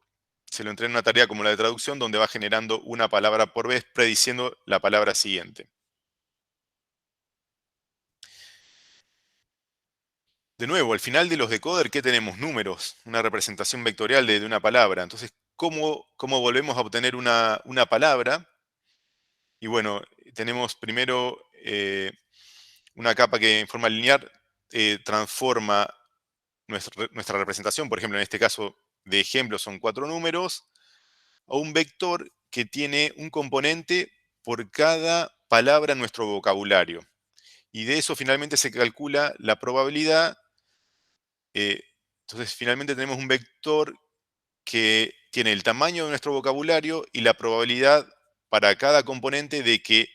se lo entrena en una tarea como la de traducción, donde va generando una palabra por vez, prediciendo la palabra siguiente. De nuevo, al final de los decoders, ¿qué tenemos? Números, una representación vectorial de una palabra. Entonces, ¿cómo volvemos a obtener una palabra? Y bueno, tenemos primero una capa que en forma lineal transforma nuestra representación, por ejemplo, en este caso de ejemplo son 4 números, a un vector que tiene un componente por cada palabra en nuestro vocabulario. Y de eso finalmente se calcula la probabilidad. Entonces finalmente tenemos un vector que tiene el tamaño de nuestro vocabulario y la probabilidad para cada componente de que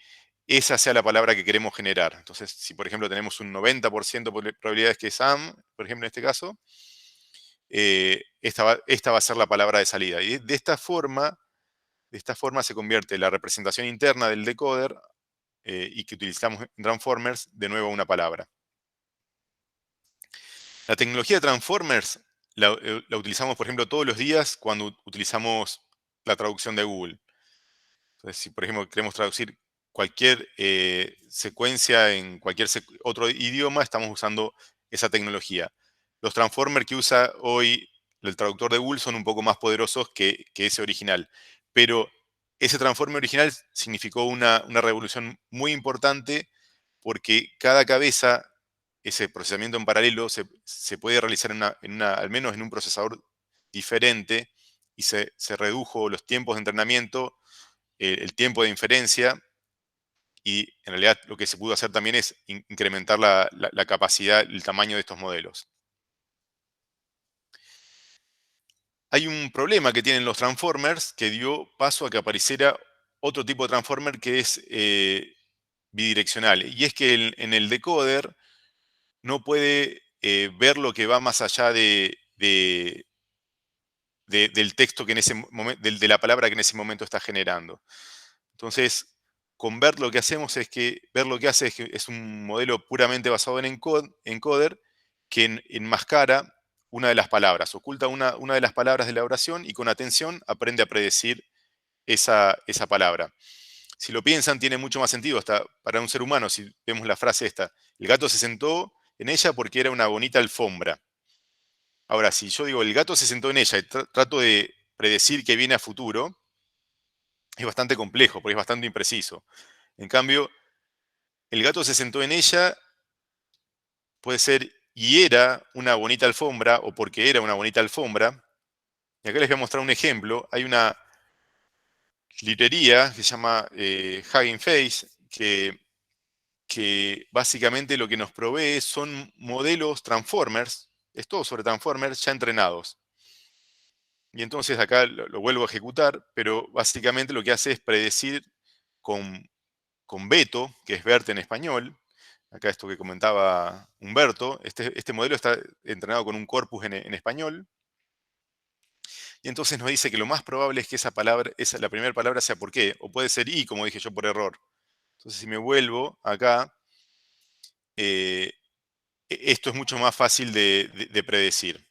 esa sea la palabra que queremos generar. Entonces, si por ejemplo tenemos un 90% de probabilidades que es Sam, por ejemplo en este caso, esta va a ser la palabra de salida. Y de esta forma se convierte la representación interna del decoder y que utilizamos en Transformers de nuevo una palabra. La tecnología de Transformers la utilizamos, por ejemplo, todos los días cuando utilizamos la traducción de Google. Entonces, si por ejemplo queremos traducir cualquier secuencia en cualquier otro idioma, estamos usando esa tecnología. Los Transformers que usa hoy el traductor de Google son un poco más poderosos que ese original. Pero ese Transformer original significó una revolución muy importante porque cada cabeza, ese procesamiento en paralelo, se puede realizar al menos en un procesador diferente y se redujo los tiempos de entrenamiento, el tiempo de inferencia, y en realidad lo que se pudo hacer también es incrementar la capacidad, el tamaño de estos modelos. Hay un problema que tienen los Transformers que dio paso a que apareciera otro tipo de Transformer que es bidireccional. Y es que en el decoder no puede ver lo que va más allá del texto que en ese momento, de la palabra que en ese momento está generando. Entonces, con ver lo que hacemos es que, ver lo que hace es un modelo puramente basado en encoder que enmascara una de las palabras, oculta una de las palabras de la oración y con atención aprende a predecir esa palabra. Si lo piensan, tiene mucho más sentido hasta para un ser humano, si vemos la frase esta. El gato se sentó en ella porque era una bonita alfombra. Ahora, si yo digo, el gato se sentó en ella y trato de predecir que viene a futuro, es bastante complejo, porque es bastante impreciso. En cambio, el gato se sentó en ella puede ser y era una bonita alfombra o porque era una bonita alfombra. Y acá les voy a mostrar un ejemplo. Hay una librería que se llama Hugging Face que básicamente lo que nos provee son modelos Transformers, es todo sobre Transformers ya entrenados. Y entonces acá lo vuelvo a ejecutar, pero básicamente lo que hace es predecir con Beto, que es Bert en español. Acá esto que comentaba Humberto, este modelo está entrenado con un corpus en español. Y entonces nos dice que lo más probable es que esa palabra, la primera palabra sea por qué, o puede ser y, como dije yo, por error. Entonces si me vuelvo acá, esto es mucho más fácil de predecir.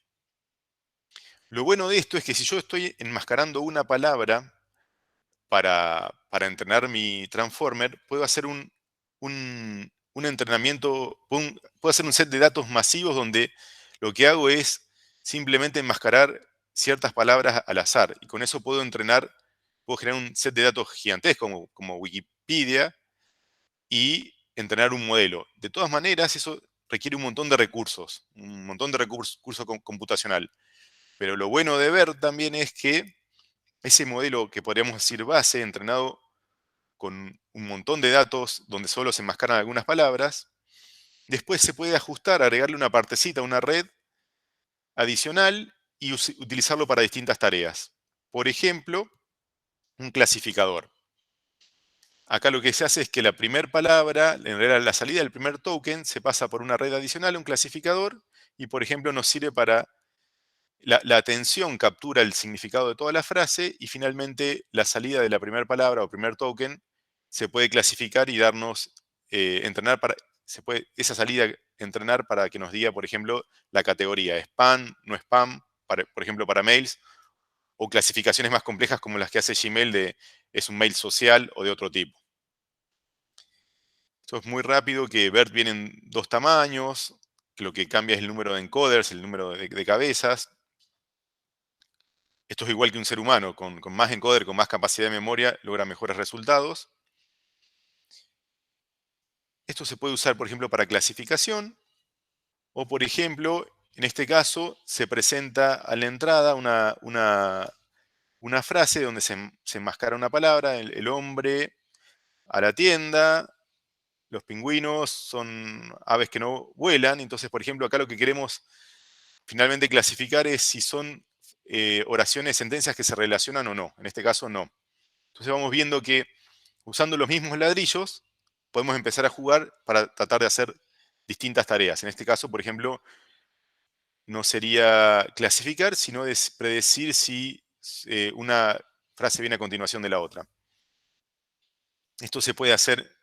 Lo bueno de esto es que si yo estoy enmascarando una palabra para entrenar mi Transformer, puedo hacer un entrenamiento, puedo hacer un set de datos masivos donde lo que hago es simplemente enmascarar ciertas palabras al azar. Y con eso puedo generar un set de datos gigantesco como Wikipedia y entrenar un modelo. De todas maneras, eso requiere un montón de recursos, computacional. Pero lo bueno de ver también es que ese modelo que podríamos decir base, entrenado con un montón de datos donde solo se enmascaran algunas palabras, después se puede ajustar, agregarle una partecita, una red adicional y utilizarlo para distintas tareas. Por ejemplo, un clasificador. Acá lo que se hace es que la primera palabra, en realidad la salida del primer token, se pasa por una red adicional, un clasificador, y por ejemplo nos sirve para la atención captura el significado de toda la frase y finalmente la salida de la primera palabra o primer token se puede clasificar y darnos, entrenar para, esa salida entrenar para que nos diga, por ejemplo, la categoría, spam, no spam, por ejemplo, para mails, o clasificaciones más complejas como las que hace Gmail de es un mail social o de otro tipo. Esto es muy rápido, que BERT viene en 2 tamaños, que lo que cambia es el número de encoders, el número de cabezas. Esto es igual que un ser humano, con más encoder, con más capacidad de memoria, logra mejores resultados. Esto se puede usar, por ejemplo, para clasificación, o por ejemplo, en este caso, se presenta a la entrada una frase donde se enmascara una palabra, el hombre a la tienda, los pingüinos son aves que no vuelan, entonces, por ejemplo, acá lo que queremos finalmente clasificar es si son oraciones, sentencias que se relacionan o no. En este caso, no. Entonces vamos viendo que usando los mismos ladrillos podemos empezar a jugar para tratar de hacer distintas tareas. En este caso, por ejemplo, no sería clasificar, sino predecir si una frase viene a continuación de la otra. Esto se puede hacer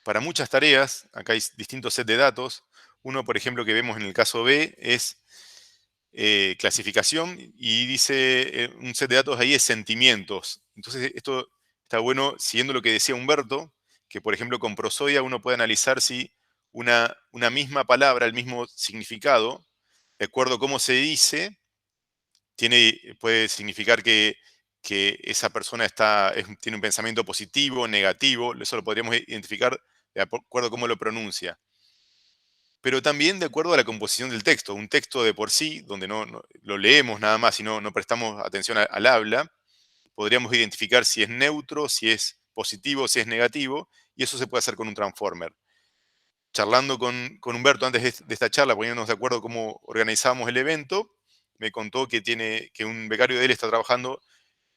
para muchas tareas. Acá hay distintos sets de datos. Uno, por ejemplo, que vemos en el caso B es clasificación y dice un set de datos ahí es sentimientos. Entonces esto está bueno siguiendo lo que decía Humberto, que por ejemplo con prosodia uno puede analizar si una misma palabra, el mismo significado, de acuerdo a cómo se dice, puede significar que esa persona tiene un pensamiento positivo, negativo. Eso lo podríamos identificar de acuerdo a cómo lo pronuncia. Pero también de acuerdo a la composición del texto. Un texto de por sí, donde no lo leemos nada más y no prestamos atención al habla, podríamos identificar si es neutro, si es positivo, si es negativo, y eso se puede hacer con un transformer. Charlando con Humberto antes de esta charla, poniéndonos de acuerdo cómo organizábamos el evento, me contó que un becario de él está trabajando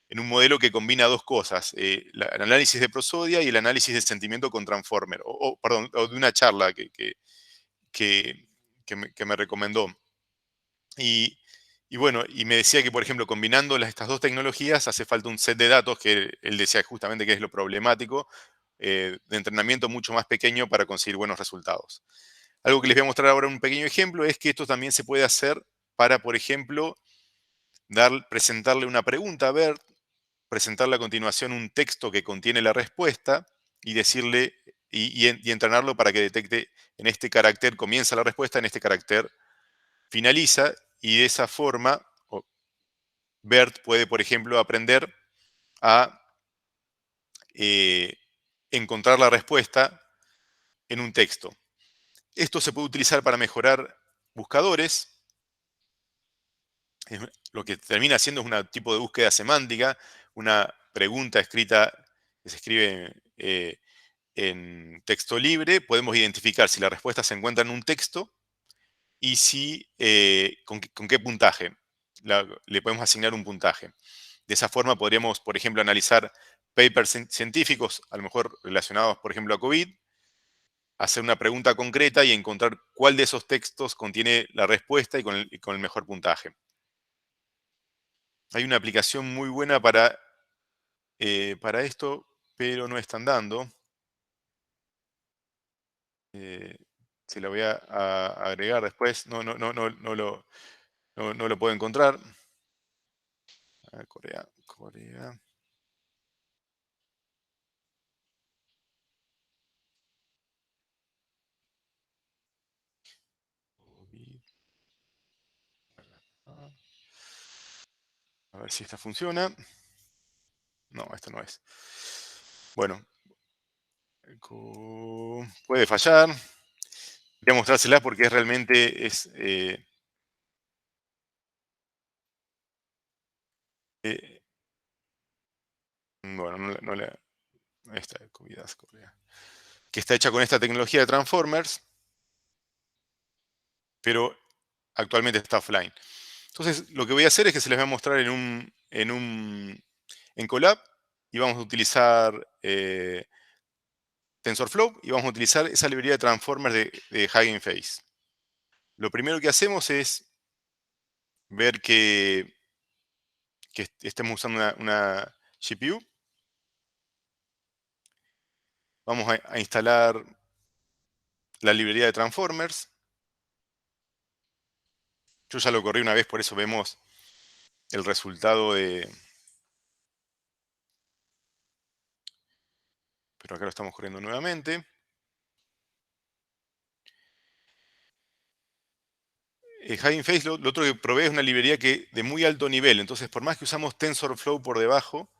en un modelo que combina dos cosas, el análisis de prosodia y el análisis de sentimiento con transformer, perdón, o de una charla que me recomendó. Y bueno, y me decía que, por ejemplo, combinando estas dos tecnologías hace falta un set de datos que él decía justamente que es lo problemático, de entrenamiento mucho más pequeño para conseguir buenos resultados. Algo que les voy a mostrar ahora, un pequeño ejemplo, es que esto también se puede hacer para, por ejemplo, presentarle una pregunta a BERT, presentarle a continuación un texto que contiene la respuesta y decirle y entrenarlo para que detecte en este carácter comienza la respuesta, en este carácter finaliza, y de esa forma BERT puede, por ejemplo, aprender a encontrar la respuesta en un texto. Esto se puede utilizar para mejorar buscadores. Lo que termina haciendo es un tipo de búsqueda semántica, una pregunta escrita que se escribe en texto libre. Podemos identificar si la respuesta se encuentra en un texto y con qué puntaje. Le podemos asignar un puntaje. De esa forma podríamos, por ejemplo, analizar papers científicos, a lo mejor relacionados, por ejemplo, a COVID, hacer una pregunta concreta y encontrar cuál de esos textos contiene la respuesta y con el mejor puntaje. Hay una aplicación muy buena para esto, pero no están dando. Se la voy a agregar después. No lo puedo encontrar. Corea. A ver si esta funciona. No, esta no es. Bueno. Puede fallar. Voy a mostrársela porque realmente es... bueno, esta de Covidas Corea. Que está hecha con esta tecnología de Transformers, pero actualmente está offline. Entonces, lo que voy a hacer es que se les voy a mostrar en Colab, y vamos a utilizar TensorFlow, y vamos a utilizar esa librería de Transformers de Hugging Face. Lo primero que hacemos es ver que estemos usando una GPU. Vamos a instalar la librería de Transformers. Yo ya lo corrí una vez, por eso vemos el resultado de... Pero acá lo estamos corriendo nuevamente. Hugging Face, lo otro que provee es una librería de muy alto nivel. Entonces, por más que usamos TensorFlow por debajo,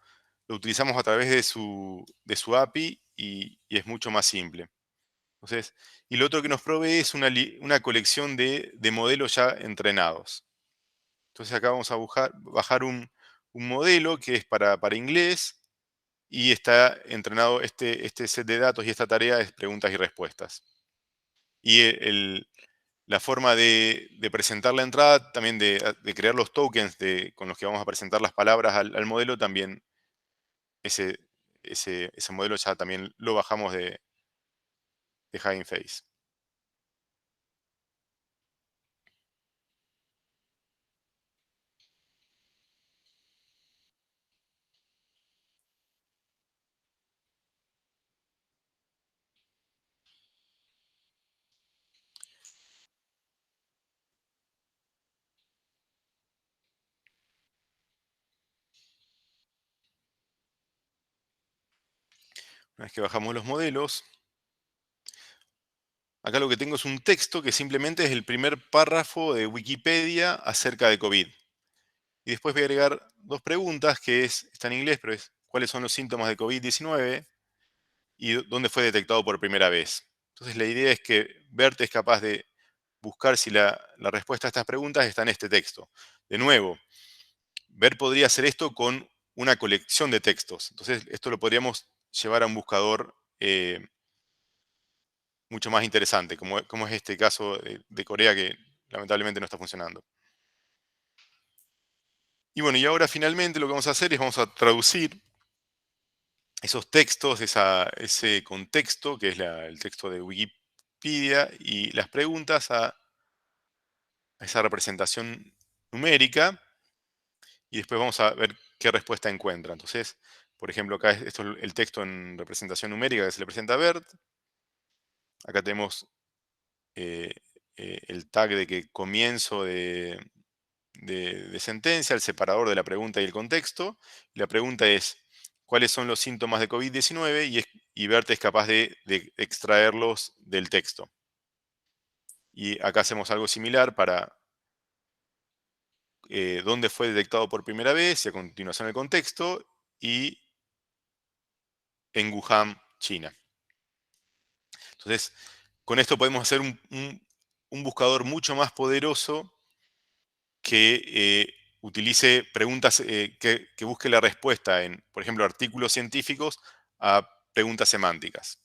lo utilizamos a través de su API y es mucho más simple. Entonces, y lo otro que nos provee es una colección de modelos ya entrenados. Entonces acá vamos a bajar un modelo que es para inglés y está entrenado este set de datos y esta tarea es preguntas y respuestas. Y la forma de presentar la entrada, también de crear los tokens con los que vamos a presentar las palabras al modelo, también ese modelo ya también lo bajamos de Hugging Face. Una vez que bajamos los modelos, acá lo que tengo es un texto que simplemente es el primer párrafo de Wikipedia acerca de COVID. Y después voy a agregar dos preguntas, está en inglés, pero es ¿cuáles son los síntomas de COVID-19? Y dónde fue detectado por primera vez. Entonces la idea es que BERT es capaz de buscar si la respuesta a estas preguntas está en este texto. De nuevo, BERT podría hacer esto con una colección de textos. Entonces esto lo podríamos llevar a un buscador mucho más interesante, como es este caso de Corea que lamentablemente no está funcionando. Y bueno, y ahora finalmente lo que vamos a hacer es vamos a traducir esos textos, ese contexto, que es el texto de Wikipedia, y las preguntas a esa representación numérica, y después vamos a ver qué respuesta encuentra. Entonces, por ejemplo, acá esto es el texto en representación numérica que se le presenta a BERT. Acá tenemos eh, el tag de que comienzo de sentencia, el separador de la pregunta y el contexto. Y la pregunta es, ¿cuáles son los síntomas de COVID-19? Y BERT es capaz de extraerlos del texto. Y acá hacemos algo similar para dónde fue detectado por primera vez y a continuación el contexto y en Wuhan, China. Entonces, con esto podemos hacer un buscador mucho más poderoso que utilice preguntas, que busque la respuesta en, por ejemplo, artículos científicos a preguntas semánticas.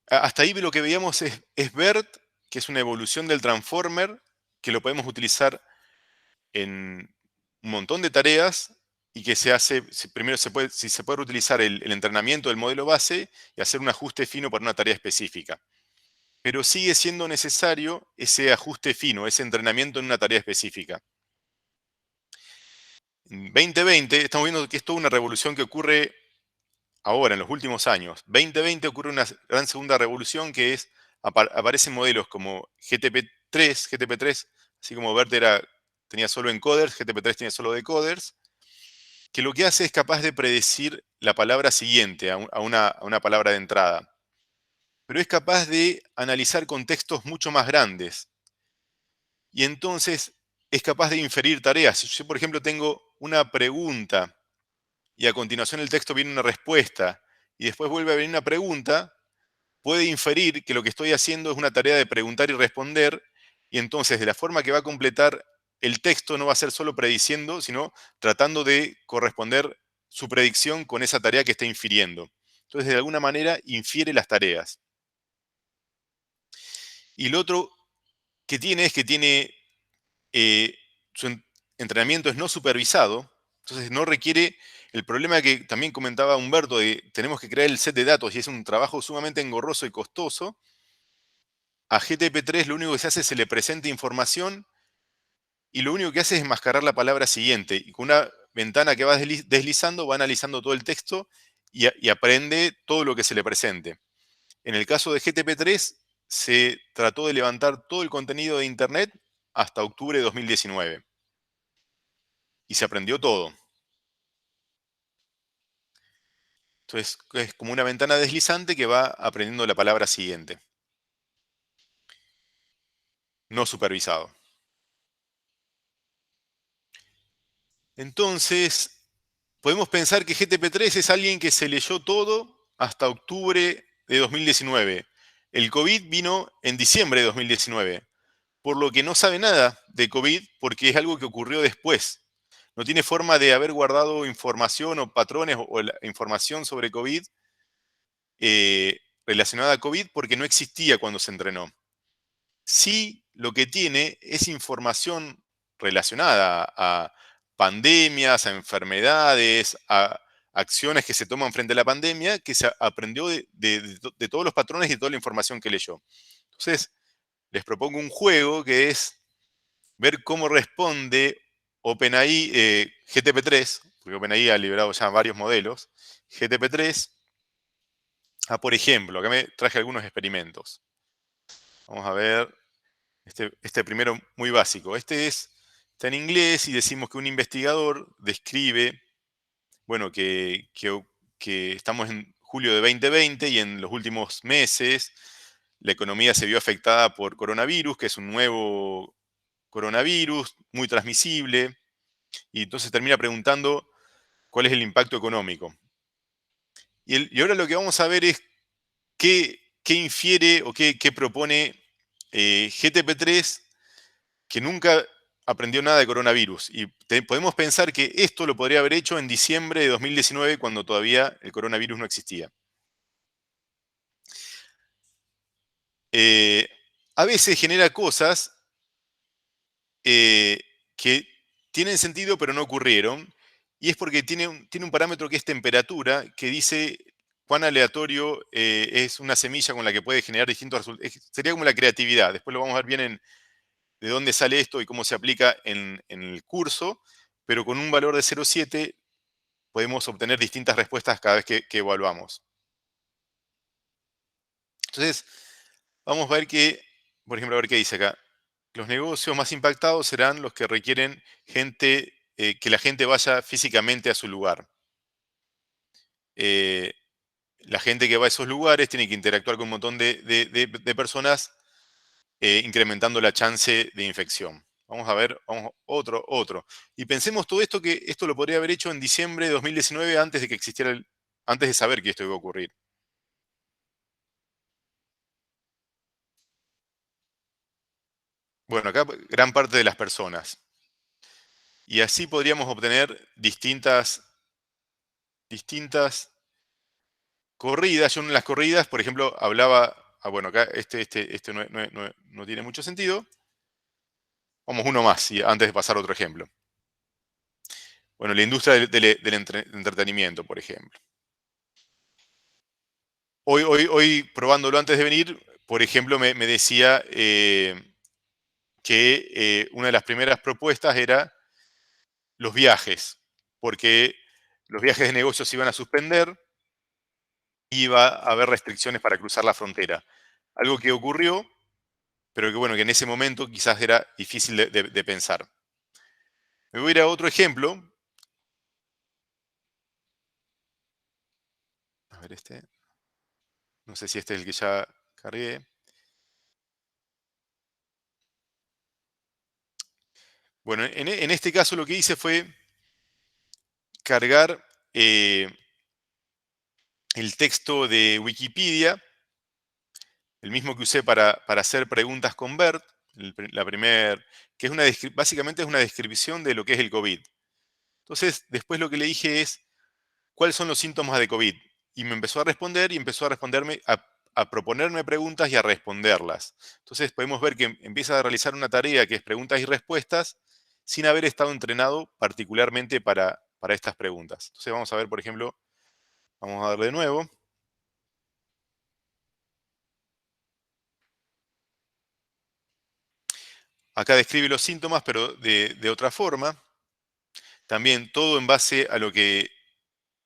Hasta ahí lo que veíamos es BERT, que es una evolución del Transformer, que lo podemos utilizar en un montón de tareas y que primero si se puede utilizar el entrenamiento del modelo base y hacer un ajuste fino para una tarea específica. Pero sigue siendo necesario ese ajuste fino, ese entrenamiento en una tarea específica. En 2020 estamos viendo que es toda una revolución que ocurre ahora, en los últimos años. 2020 ocurre una gran segunda revolución que es, aparecen modelos como GTP3, así como BERT tenía solo encoders, GTP3 tenía solo decoders, que lo que hace es capaz de predecir la palabra siguiente a una palabra de entrada. Pero es capaz de analizar contextos mucho más grandes. Y entonces es capaz de inferir tareas. Si yo, por ejemplo, tengo una pregunta y a continuación el texto viene una respuesta y después vuelve a venir una pregunta, puede inferir que lo que estoy haciendo es una tarea de preguntar y responder, y entonces de la forma que va a completar el texto no va a ser solo prediciendo, sino tratando de corresponder su predicción con esa tarea que está infiriendo. Entonces, de alguna manera, infiere las tareas. Y lo otro que tiene es que su entrenamiento es no supervisado, entonces no requiere el problema que también comentaba Humberto, de tenemos que crear el set de datos y es un trabajo sumamente engorroso y costoso. a GTP3 lo único que se hace es se le presenta información y lo único que hace es enmascarar la palabra siguiente. Y con una ventana que va deslizando, va analizando todo el texto y aprende todo lo que se le presente. En el caso de GTP3, se trató de levantar todo el contenido de Internet hasta octubre de 2019. Y se aprendió todo. Entonces, es como una ventana deslizante que va aprendiendo la palabra siguiente. No supervisado. Entonces, podemos pensar que GTP3 es alguien que se leyó todo hasta octubre de 2019. El COVID vino en diciembre de 2019, por lo que no sabe nada de COVID porque es algo que ocurrió después. No tiene forma de haber guardado información o patrones o la información sobre COVID relacionada a COVID porque no existía cuando se entrenó. Sí, lo que tiene es información relacionada a pandemias, a enfermedades, a acciones que se toman frente a la pandemia, que se aprendió de todos los patrones y de toda la información que leyó. Entonces, les propongo un juego que es ver cómo responde OpenAI, GTP3, porque OpenAI ha liberado ya varios modelos, GTP3, a, por ejemplo, acá me traje algunos experimentos. Vamos a ver. Este primero muy básico. Está en inglés y decimos que un investigador describe, bueno, que estamos en julio de 2020 y en los últimos meses la economía se vio afectada por coronavirus, que es un nuevo coronavirus muy transmisible, y entonces termina preguntando cuál es el impacto económico. Y ahora lo que vamos a ver es qué infiere o qué propone GTP3 que nunca aprendió nada de coronavirus. Y podemos pensar que esto lo podría haber hecho en diciembre de 2019, cuando todavía el coronavirus no existía. A veces genera cosas que tienen sentido pero no ocurrieron, y es porque tiene un parámetro que es temperatura, que dice cuán aleatorio es una semilla con la que puede generar distintos resultados. Sería como la creatividad. Después lo vamos a ver bien de dónde sale esto y cómo se aplica en el curso, pero con un valor de 0,7 podemos obtener distintas respuestas cada vez que evaluamos. Entonces, vamos a ver por ejemplo, a ver qué dice acá. Los negocios más impactados serán los que requieren que la gente vaya físicamente a su lugar. La gente que va a esos lugares tiene que interactuar con un montón de personas, incrementando la chance de infección. Vamos a ver, otro. Y pensemos todo esto, que esto lo podría haber hecho en diciembre de 2019 antes de que existiera antes de saber que esto iba a ocurrir. Bueno, acá gran parte de las personas. Y así podríamos obtener distintas corridas. Yo en las corridas, por ejemplo, hablaba, bueno, acá este no tiene mucho sentido. Vamos uno más, antes de pasar a otro ejemplo. Bueno, la industria del entretenimiento, por ejemplo. Hoy, probándolo antes de venir, por ejemplo, me decía que una de las primeras propuestas era los viajes, porque los viajes de negocios se iban a suspender, iba a haber restricciones para cruzar la frontera. Algo que ocurrió, pero que bueno, que en ese momento quizás era difícil de pensar. Me voy a ir a otro ejemplo. A ver este. No sé si este es el que ya cargué. Bueno, en este caso lo que hice fue cargar el texto de Wikipedia, el mismo que usé para hacer preguntas con BERT, que es básicamente es una descripción de lo que es el COVID. Entonces, después lo que le dije es, ¿cuáles son los síntomas de COVID? Y me empezó a responder y empezó a responderme, a proponerme preguntas y a responderlas. Entonces podemos ver que empieza a realizar una tarea que es preguntas y respuestas sin haber estado entrenado particularmente para estas preguntas. Entonces vamos a ver, por ejemplo, vamos a darle de nuevo. acá describe los síntomas, pero de otra forma. También todo en base a lo que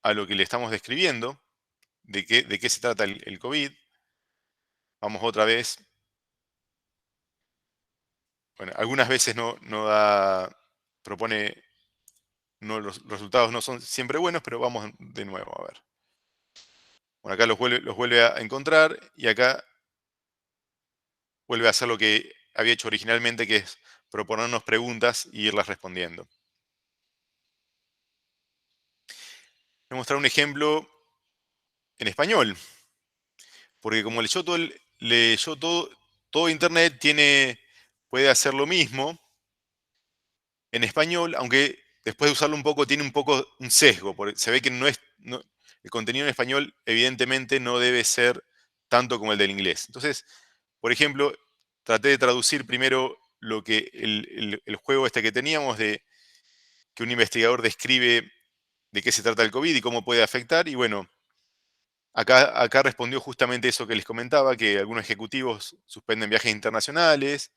le estamos describiendo, de qué se trata el COVID. Vamos otra vez. Bueno, algunas veces propone, los resultados no son siempre buenos, pero vamos de nuevo a ver. Bueno, acá los vuelve a encontrar y acá vuelve a hacer lo que había hecho originalmente, que es proponernos preguntas y irlas respondiendo. Voy a mostrar un ejemplo en español, porque como leyó todo Internet, puede hacer lo mismo en español, aunque después de usarlo un poco tiene un sesgo, porque se ve que el contenido en español evidentemente no debe ser tanto como el del inglés. Entonces, por ejemplo, traté de traducir primero lo que el juego este que teníamos, de que un investigador describe de qué se trata el COVID y cómo puede afectar, y bueno, acá respondió justamente eso que les comentaba, que algunos ejecutivos suspenden viajes internacionales,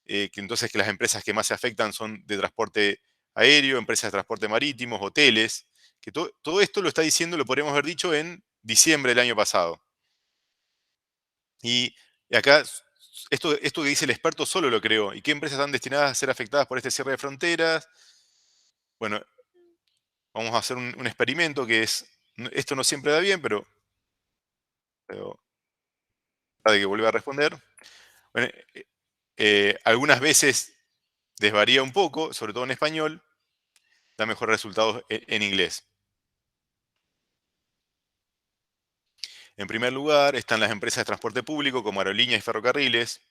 que las empresas que más se afectan son de transporte aéreo, empresas de transporte marítimo, hoteles, que todo esto lo está diciendo, lo podríamos haber dicho en diciembre del año pasado. Y acá, esto que dice el experto solo lo creó. ¿Y qué empresas están destinadas a ser afectadas por este cierre de fronteras? Bueno, vamos a hacer un experimento que esto no siempre da bien, pero de que vuelva a responder. Bueno, algunas veces desvaría un poco, sobre todo en español, da mejores resultados en inglés. En primer lugar, están las empresas de transporte público, como aerolíneas y ferrocarriles,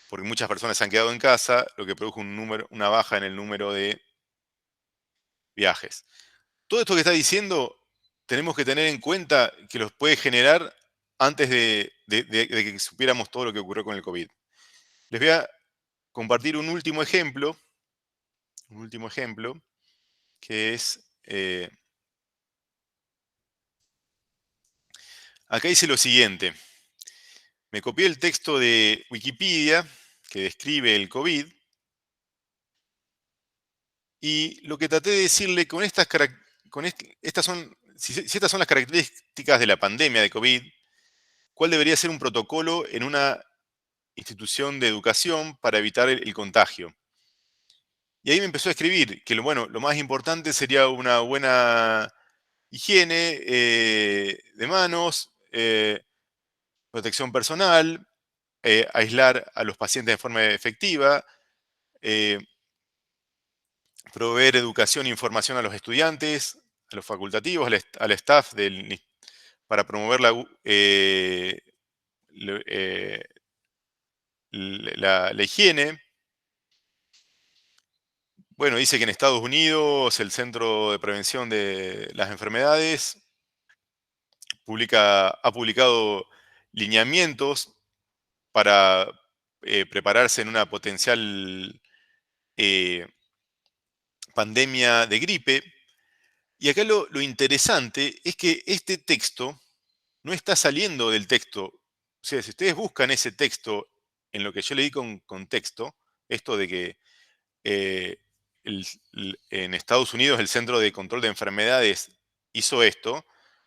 porque muchas personas se han quedado en casa, lo que produjo una baja en el número de viajes. Todo esto que está diciendo, tenemos que tener en cuenta que los puede generar antes de que supiéramos todo lo que ocurrió con el COVID. Les voy a compartir un último ejemplo, que es, acá dice lo siguiente: me copié el texto de Wikipedia que describe el COVID, y lo que traté de decirle con si estas son las características de la pandemia de COVID, ¿cuál debería ser un protocolo en una institución de educación para evitar el contagio? Y ahí me empezó a escribir que lo más importante sería una buena higiene de manos, protección personal, aislar a los pacientes de forma efectiva, eh, proveer educación e información a los estudiantes, a los facultativos, al staff para promover la higiene. Bueno, dice que en Estados Unidos el Centro de Prevención de las Enfermedades ha publicado lineamientos para prepararse en una potencial eh, pandemia de gripe. Y acá lo interesante es que este texto no está saliendo del texto. O sea, si ustedes buscan ese texto en lo que yo le di con contexto, esto de que eh, en Estados Unidos el Centro de Control de Enfermedades hizo esto,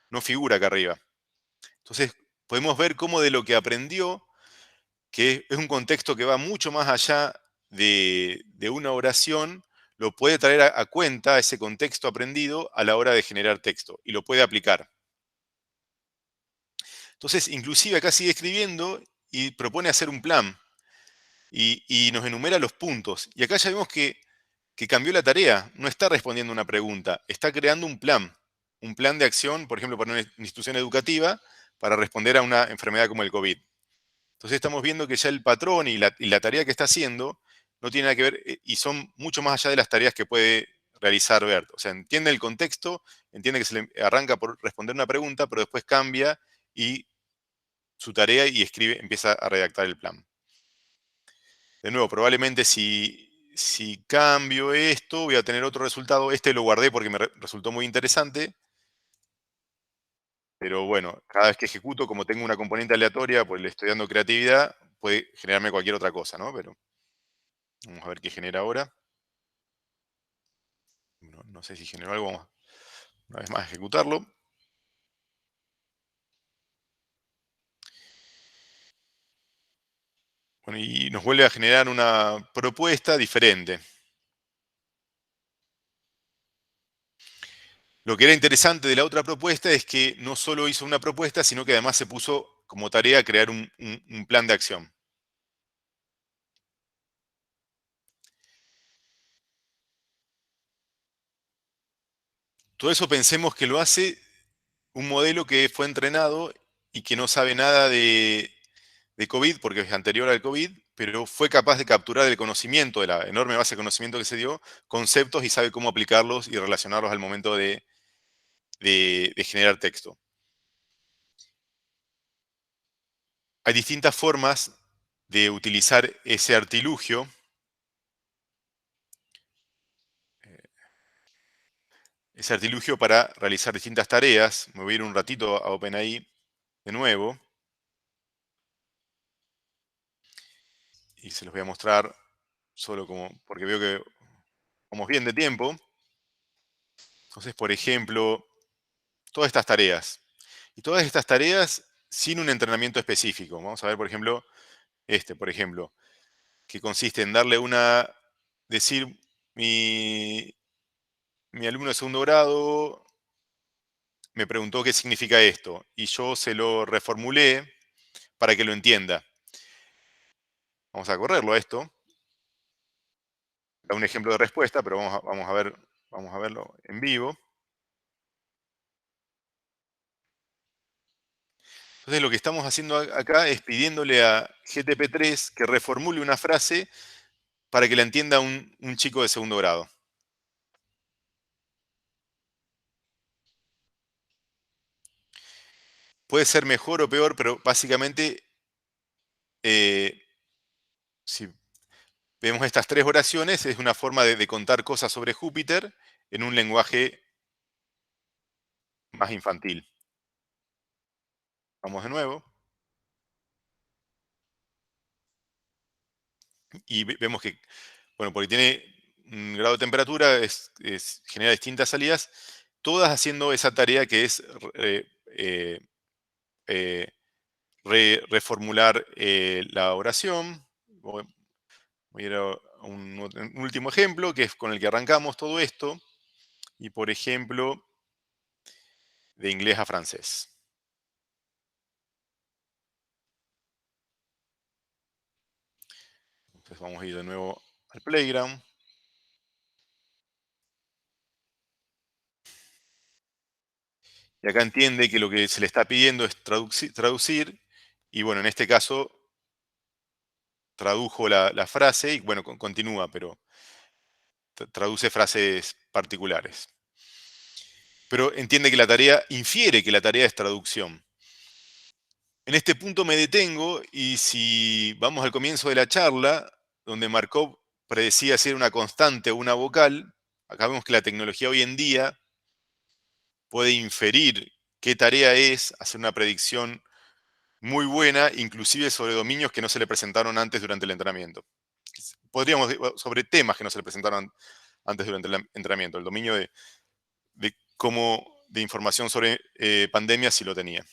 no figura acá arriba. Entonces, podemos ver cómo de lo que aprendió, que es un contexto que va mucho más allá de una oración, lo puede traer a cuenta ese contexto aprendido a la hora de generar texto y lo puede aplicar. Entonces, inclusive acá sigue escribiendo y propone hacer un plan y nos enumera los puntos. Y acá ya vemos que cambió la tarea, no está respondiendo una pregunta, está creando un plan de acción, por ejemplo, para una institución educativa, para responder a una enfermedad como el COVID. Entonces estamos viendo que ya el patrón y la tarea que está haciendo no tiene nada que ver, y son mucho más allá de las tareas que puede realizar Bert. O sea, entiende el contexto, entiende que se le arranca por responder una pregunta, pero después cambia y su tarea y empieza a redactar el plan. De nuevo, probablemente si cambio esto, voy a tener otro resultado. Este lo guardé porque me resultó muy interesante. Pero bueno, cada vez que ejecuto, como tengo una componente aleatoria, pues le estoy dando creatividad, puede generarme cualquier otra cosa, ¿no? Pero Vamos a ver qué genera ahora. No sé si generó algo, vamos una vez más a ejecutarlo. Bueno, y nos vuelve a generar una propuesta diferente. Lo que era interesante de la otra propuesta es que no solo hizo una propuesta, sino que además se puso como tarea crear un plan de acción. Todo eso pensemos que lo hace un modelo que fue entrenado y que no sabe nada de COVID, porque es anterior al COVID, pero fue capaz de capturar el conocimiento, de la enorme base de conocimiento que se dio, conceptos y sabe cómo aplicarlos y relacionarlos al momento de generar texto. Hay distintas formas de utilizar ese artilugio. Ese artilugio para realizar distintas tareas. Me voy a ir un ratito a OpenAI de nuevo. Y se los voy a mostrar solo como, porque veo que vamos bien de tiempo. Entonces, por ejemplo, todas estas tareas. Y todas estas tareas sin un entrenamiento específico. Vamos a ver, por ejemplo, por ejemplo, que consiste en darle decir, mi alumno de segundo grado me preguntó qué significa esto. Y yo se lo reformulé para que lo entienda. Vamos a correrlo a esto. Da un ejemplo de respuesta, pero vamos a verlo en vivo. Entonces lo que estamos haciendo acá es pidiéndole a GTP3 que reformule una frase para que la entienda un chico de segundo grado. Puede ser mejor o peor, pero básicamente, si vemos estas tres oraciones, es una forma de contar cosas sobre Júpiter en un lenguaje más infantil. Vamos de nuevo. Y vemos que, bueno, porque tiene un grado de temperatura, genera distintas salidas, todas haciendo esa tarea que es eh, eh, reformular la oración. Voy a ir a un último ejemplo, que es con el que arrancamos todo esto, y por ejemplo, de inglés a francés. Entonces vamos a ir de nuevo al playground. Y acá entiende que lo que se le está pidiendo es traducir, y bueno, en este caso tradujo la frase y bueno, continúa, pero traduce frases particulares. Pero entiende que la tarea, infiere que la tarea es traducción. En este punto me detengo y si vamos al comienzo de la charla, donde Markov predecía si era una constante o una vocal, acá vemos que la tecnología hoy en día puede inferir qué tarea es, hacer una predicción muy buena, inclusive sobre dominios que no se le presentaron antes durante el entrenamiento. Podríamos, sobre temas que no se le presentaron antes durante el entrenamiento, el dominio de información sobre pandemias sí lo tenía.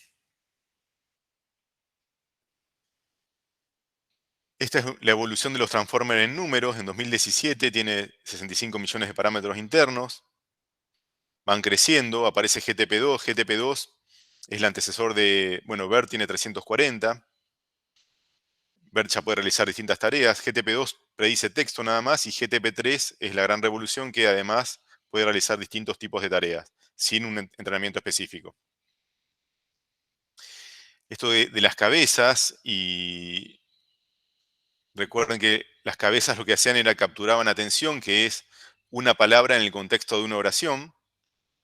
Esta es la evolución de los transformers en números. En 2017 tiene 65 millones de parámetros internos. Van creciendo, aparece GTP2. GTP2 es el antecesor de, bueno, BERT tiene 340. BERT ya puede realizar distintas tareas. GTP2 predice texto nada más y GTP3 es la gran revolución que además puede realizar distintos tipos de tareas sin un entrenamiento específico. Esto de las cabezas, y recuerden que las cabezas lo que hacían era capturaban atención, que es una palabra en el contexto de una oración.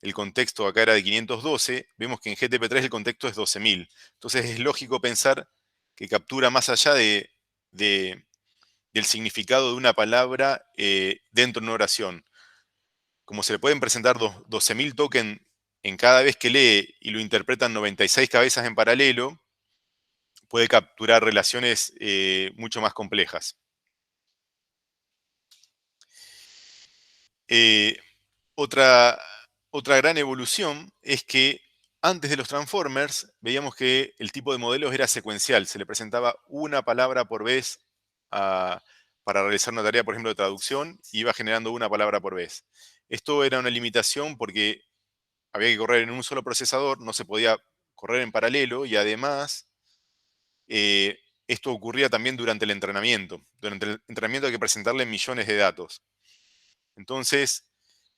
El contexto acá era de 512, vemos que en GTP3 el contexto es 12.000. Entonces es lógico pensar que captura más allá del significado de una palabra dentro de una oración. Como se le pueden presentar 12.000 tokens en cada vez que lee y lo interpretan 96 cabezas en paralelo, puede capturar relaciones mucho más complejas. Otra gran evolución es que antes de los transformers veíamos que el tipo de modelos era secuencial. Se le presentaba una palabra por vez para realizar una tarea, por ejemplo, de traducción, y iba generando una palabra por vez. Esto era una limitación porque había que correr en un solo procesador, no se podía correr en paralelo, y además esto ocurría también durante el entrenamiento. Durante el entrenamiento hay que presentarle millones de datos. Entonces,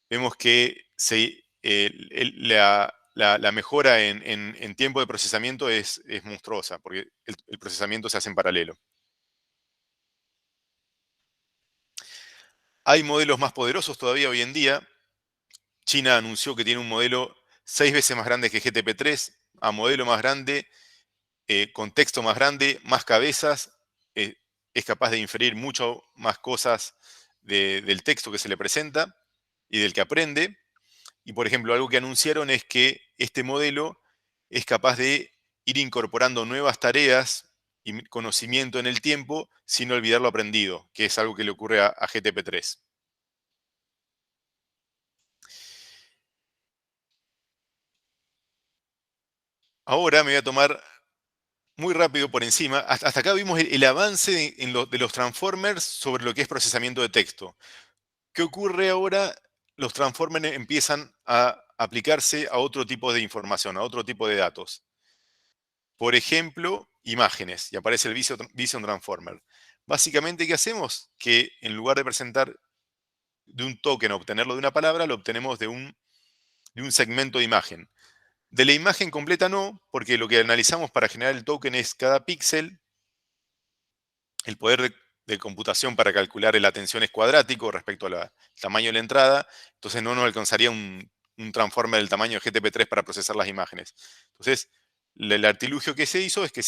vemos que la mejora en tiempo de procesamiento es monstruosa, porque el procesamiento se hace en paralelo. Hay modelos más poderosos todavía hoy en día. China anunció que tiene un modelo 6 veces más grande que GTP3, a modelo más grande, contexto más grande, más cabezas, es capaz de inferir mucho más cosas del texto que se le presenta y del que aprende. Y por ejemplo, algo que anunciaron es que este modelo es capaz de ir incorporando nuevas tareas y conocimiento en el tiempo sin olvidar lo aprendido, que es algo que le ocurre a GTP3. Ahora me voy a tomar muy rápido por encima. Hasta acá vimos el avance de los transformers sobre lo que es procesamiento de texto. ¿Qué ocurre ahora? Los transformers empiezan a aplicarse a otro tipo de información, a otro tipo de datos. Por ejemplo, imágenes, y aparece el Vision Transformer. Básicamente, ¿qué hacemos? Que en lugar de presentar de un token, obtenerlo de una palabra, lo obtenemos de un segmento de imagen. De la imagen completa no, porque lo que analizamos para generar el token es cada píxel. El poder de computación para calcular la atención es cuadrático respecto al tamaño de la entrada, entonces no nos alcanzaría un transformer del tamaño de GTP3 para procesar las imágenes. Entonces, el artilugio que se hizo es que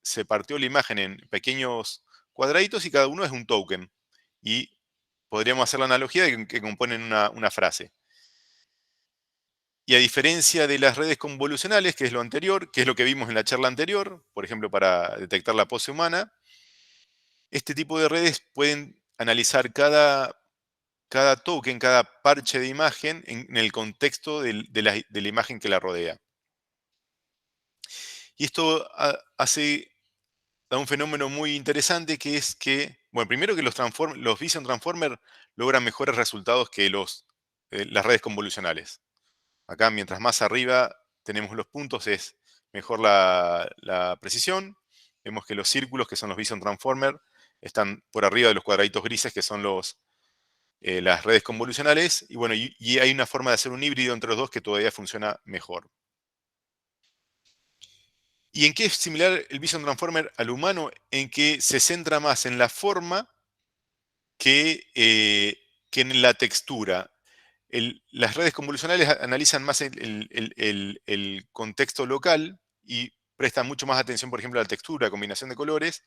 se partió la imagen en pequeños cuadraditos y cada uno es un token. Y podríamos hacer la analogía de que componen una frase. Y a diferencia de las redes convolucionales, que es lo anterior, que es lo que vimos en la charla anterior, por ejemplo, para detectar la pose humana, este tipo de redes pueden analizar cada token, cada parche de imagen en el contexto de la imagen que la rodea. Y esto da un fenómeno muy interesante, que es que, bueno, primero que los Vision Transformer logran mejores resultados que las redes convolucionales. Acá, mientras más arriba tenemos los puntos, es mejor la precisión. Vemos que los círculos, que son los Vision Transformer, están por arriba de los cuadraditos grises, que son las redes convolucionales. Y bueno, y hay una forma de hacer un híbrido entre los dos que todavía funciona mejor. ¿Y en qué es similar el Vision Transformer al humano? En que se centra más en la forma que en la textura. Las redes convolucionales analizan más el contexto local y prestan mucho más atención, por ejemplo, a la textura, combinación de colores.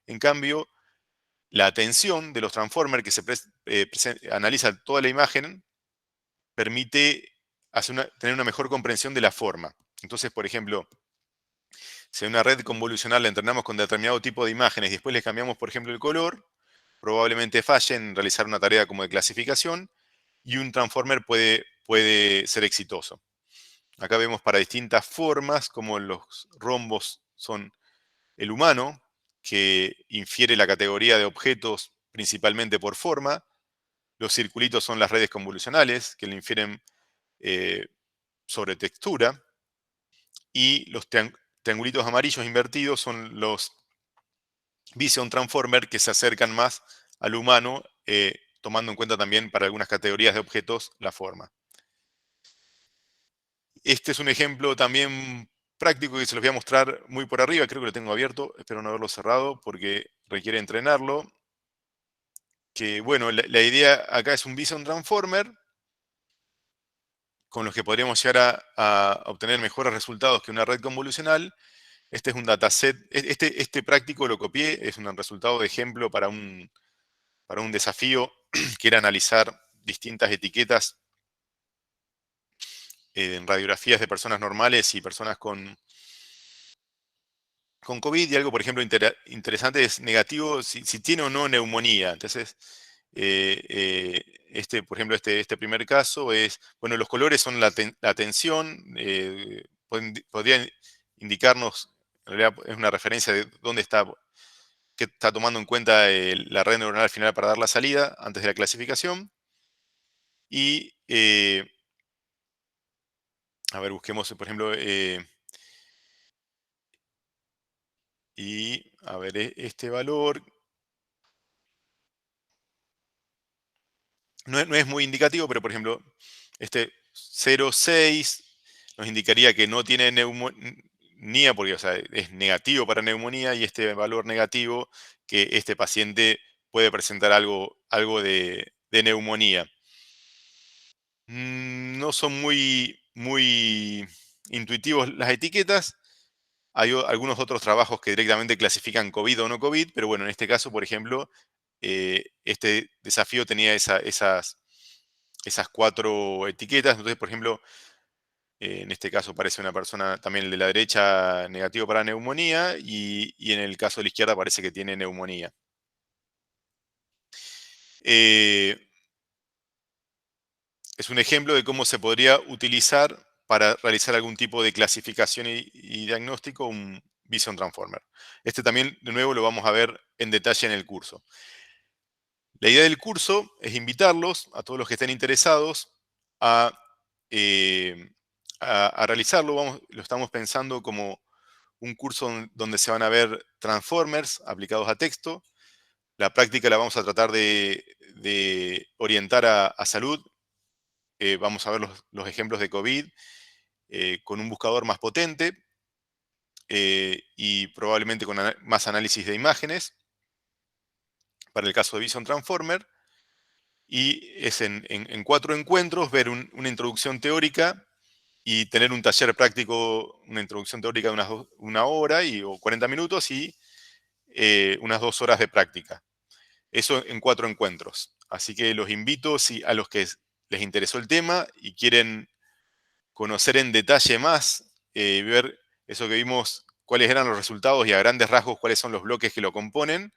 En cambio, la atención de los transformers, que analiza toda la imagen, permite tener una mejor comprensión de la forma. Entonces, por ejemplo, si en una red convolucional la entrenamos con determinado tipo de imágenes y después le cambiamos, por ejemplo, el color, probablemente falle en realizar una tarea como de clasificación, y un transformer puede ser exitoso. Acá vemos para distintas formas, como los rombos son el humano, que infiere la categoría de objetos principalmente por forma. Los circulitos son las redes convolucionales, que le infieren sobre textura. Y los triangulitos amarillos invertidos son los Vision Transformer, que se acercan más al humano, tomando en cuenta también para algunas categorías de objetos la forma. Este es un ejemplo también práctico que se los voy a mostrar muy por arriba. Creo que lo tengo abierto, espero no haberlo cerrado porque requiere entrenarlo. Que bueno, la idea acá es un Vision Transformer con los que podríamos llegar a obtener mejores resultados que una red convolucional. Este es un dataset. Este práctico lo copié, es un resultado de ejemplo para un desafío que era analizar distintas etiquetas en radiografías de personas normales y personas con COVID. Y algo, por ejemplo, interesante es negativo si tiene o no neumonía. Entonces, por ejemplo, este primer caso es, bueno, los colores son la tensión, podrían indicarnos, en realidad es una referencia de dónde está, que está tomando en cuenta la red neuronal final para dar la salida antes de la clasificación. Y, a ver, busquemos, por ejemplo, y, a ver, este valor no es muy indicativo, pero por ejemplo, este 0,6 nos indicaría que no tiene neumonía, porque o sea, es negativo para neumonía, y este valor negativo, que este paciente puede presentar algo de neumonía. No son muy intuitivos las etiquetas. Hay algunos otros trabajos que directamente clasifican COVID o no COVID, pero bueno, en este caso, por ejemplo, este desafío tenía esas 4 etiquetas. Entonces, por ejemplo, en este caso aparece una persona también de la derecha negativo para neumonía, y en el caso de la izquierda parece que tiene neumonía. Es un ejemplo de cómo se podría utilizar para realizar algún tipo de clasificación y diagnóstico un Vision Transformer. Este también, de nuevo, lo vamos a ver en detalle en el curso. La idea del curso es invitarlos, a todos los que estén interesados, a realizarlo. Lo estamos pensando como un curso donde se van a ver transformers aplicados a texto. La práctica la vamos a tratar de orientar a salud. Vamos a ver los ejemplos de COVID con un buscador más potente y probablemente con más análisis de imágenes para el caso de Vision Transformer. Y es en 4 encuentros ver una introducción teórica y tener un taller práctico, una introducción teórica de una hora o 40 minutos, y unas 2 horas de práctica. Eso en 4 encuentros. Así que los invito, a los que les interesó el tema y quieren conocer en detalle más, ver eso que vimos, cuáles eran los resultados y a grandes rasgos cuáles son los bloques que lo componen.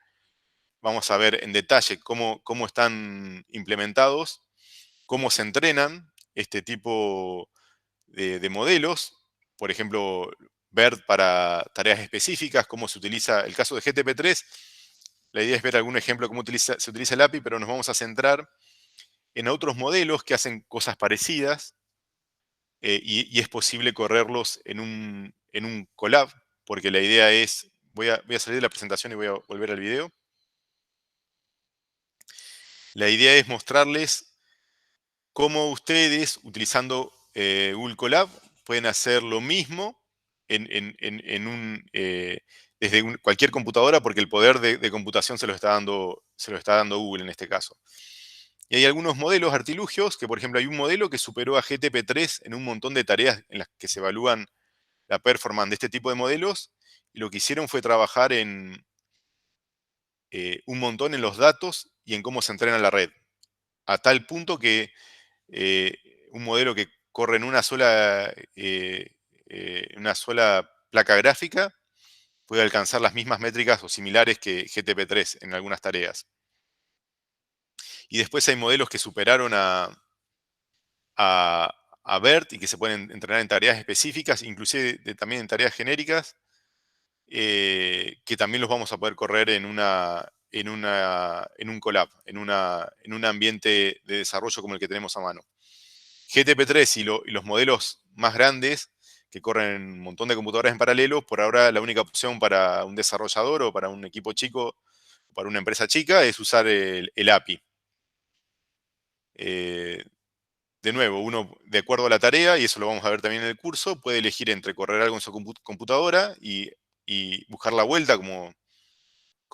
Vamos a ver en detalle cómo están implementados, cómo se entrenan este tipo de modelos. Por ejemplo, ver para tareas específicas cómo se utiliza el caso de GTP3. La idea es ver algún ejemplo de cómo se utiliza el API, pero nos vamos a centrar en otros modelos que hacen cosas parecidas, y es posible correrlos en un Colab, porque la idea es, voy a salir de la presentación y voy a volver al video. La idea es mostrarles cómo ustedes, utilizando Google Colab, pueden hacer lo mismo desde cualquier computadora, porque el poder de computación se lo está dando Google en este caso. Y hay algunos modelos, artilugios, que por ejemplo hay un modelo que superó a GTP3 en un montón de tareas en las que se evalúan la performance de este tipo de modelos, y lo que hicieron fue trabajar un montón en los datos y en cómo se entrena la red, a tal punto que un modelo que corre en una sola placa gráfica puede alcanzar las mismas métricas o similares que GTP3 en algunas tareas. Y después hay modelos que superaron a BERT y que se pueden entrenar en tareas específicas, inclusive también en tareas genéricas, que también los vamos a poder correr en un Colab, en un ambiente de desarrollo como el que tenemos a mano. GTP3 y los modelos más grandes, que corren en un montón de computadoras en paralelo, por ahora la única opción para un desarrollador o para un equipo chico, o para una empresa chica, es usar el API. De nuevo, uno, de acuerdo a la tarea, y eso lo vamos a ver también en el curso, puede elegir entre correr algo en su computadora y buscar la vuelta con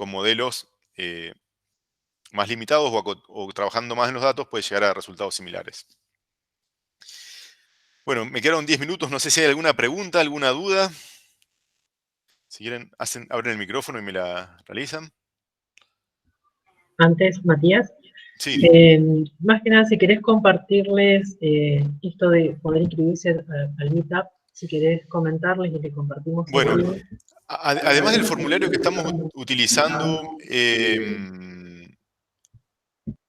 modelos más limitados, o trabajando más en los datos puede llegar a resultados similares. Bueno, me quedaron 10 minutos, no sé si hay alguna pregunta, alguna duda. Si quieren, abren el micrófono y me la realizan. Antes, Matías, Sí. más que nada, si querés compartirles esto de poder inscribirse al Meetup, si querés comentarles y le compartimos. Bueno, además del formulario que estamos utilizando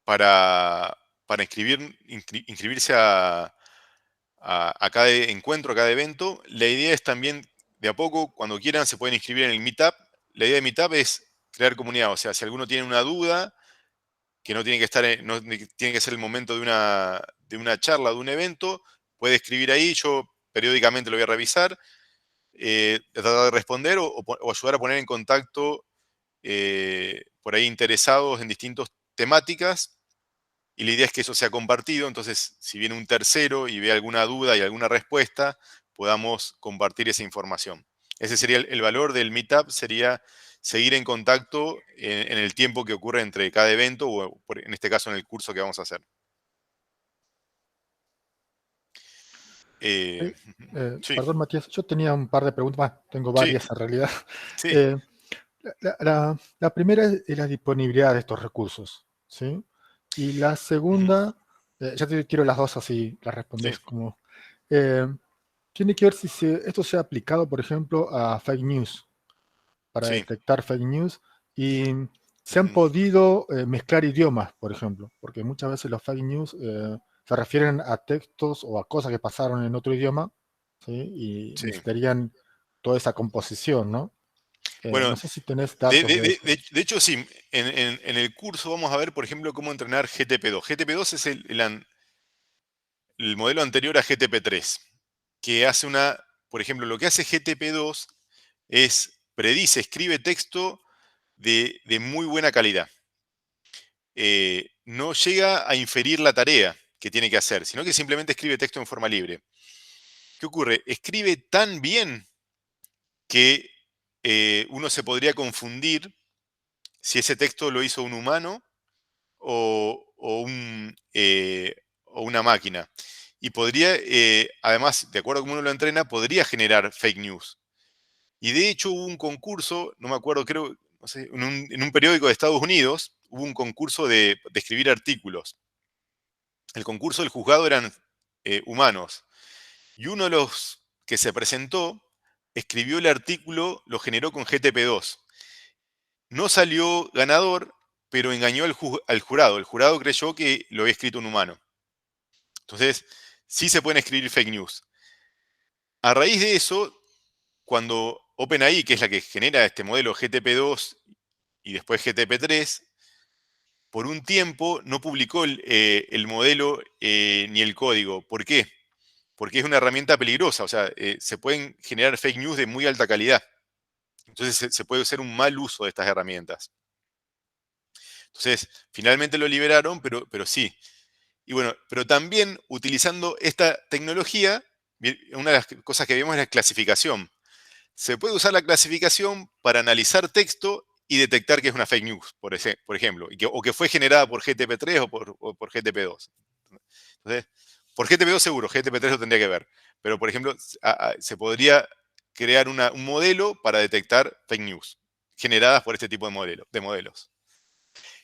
para para inscribirse a cada encuentro, a cada evento. La idea es también, de a poco, cuando quieran, se pueden inscribir en el Meetup. La idea de Meetup es crear comunidad. O sea, si alguno tiene una duda, que no tiene que estar, no tiene que ser el momento de una charla, de un evento, puede escribir ahí. Yo periódicamente lo voy a revisar, tratar de responder o ayudar a poner en contacto por ahí interesados en distintas temáticas. Y la idea es que eso sea compartido. Entonces, si viene un tercero y ve alguna duda y alguna respuesta, podamos compartir esa información. Ese sería el valor del Meetup, sería seguir en contacto en el tiempo que ocurre entre cada evento, o en este caso en el curso que vamos a hacer. Sí, Perdón, Matías, yo tenía un par de preguntas más, tengo sí, varias en realidad. sí, La primera es la disponibilidad de estos recursos, ¿sí? Y la segunda, ya te quiero las dos así, las sí. respondes como... tiene que ver si esto se ha aplicado, por ejemplo, a fake news, para Sí. detectar fake news, y se han Ujú. podido mezclar idiomas, por ejemplo, porque muchas veces los fake news se refieren a textos o a cosas que pasaron en otro idioma, ¿sí? Y Sí. necesitarían toda esa composición, ¿no? Bueno, No sé si tenés datos de eso. de hecho, sí, en el curso vamos a ver, por ejemplo, cómo entrenar GTP2. GTP2 es el modelo anterior a GTP3, que hace por ejemplo, lo que hace GTP2 es escribe texto de muy buena calidad. No llega a inferir la tarea que tiene que hacer, sino que simplemente escribe texto en forma libre. ¿Qué ocurre? Escribe tan bien que uno se podría confundir si ese texto lo hizo un humano o una máquina. Y podría, además, de acuerdo a cómo uno lo entrena, podría generar fake news. Y de hecho hubo un concurso, no me acuerdo, creo, no sé, en un periódico de Estados Unidos, hubo un concurso de escribir artículos. El concurso del juzgado eran humanos. Y uno de los que se presentó escribió el artículo, lo generó con GTP2. No salió ganador, pero engañó al jurado. El jurado creyó que lo había escrito un humano. Entonces, sí se pueden escribir fake news. A raíz de eso, cuando OpenAI, que es la que genera este modelo GTP2 y después GTP3, por un tiempo no publicó el modelo ni el código. ¿Por qué? Porque es una herramienta peligrosa. O sea, se pueden generar fake news de muy alta calidad. Entonces se puede hacer un mal uso de estas herramientas. Entonces, finalmente lo liberaron, pero sí. Y bueno, pero también utilizando esta tecnología, una de las cosas que vimos es la clasificación. Se puede usar la clasificación para analizar texto y detectar que es una fake news, por ejemplo, o que fue generada por GTP3 o por GTP2. Entonces, por GTP2 seguro, GTP3 lo tendría que ver. Pero, por ejemplo, se podría crear un modelo para detectar fake news generadas por este tipo de modelos.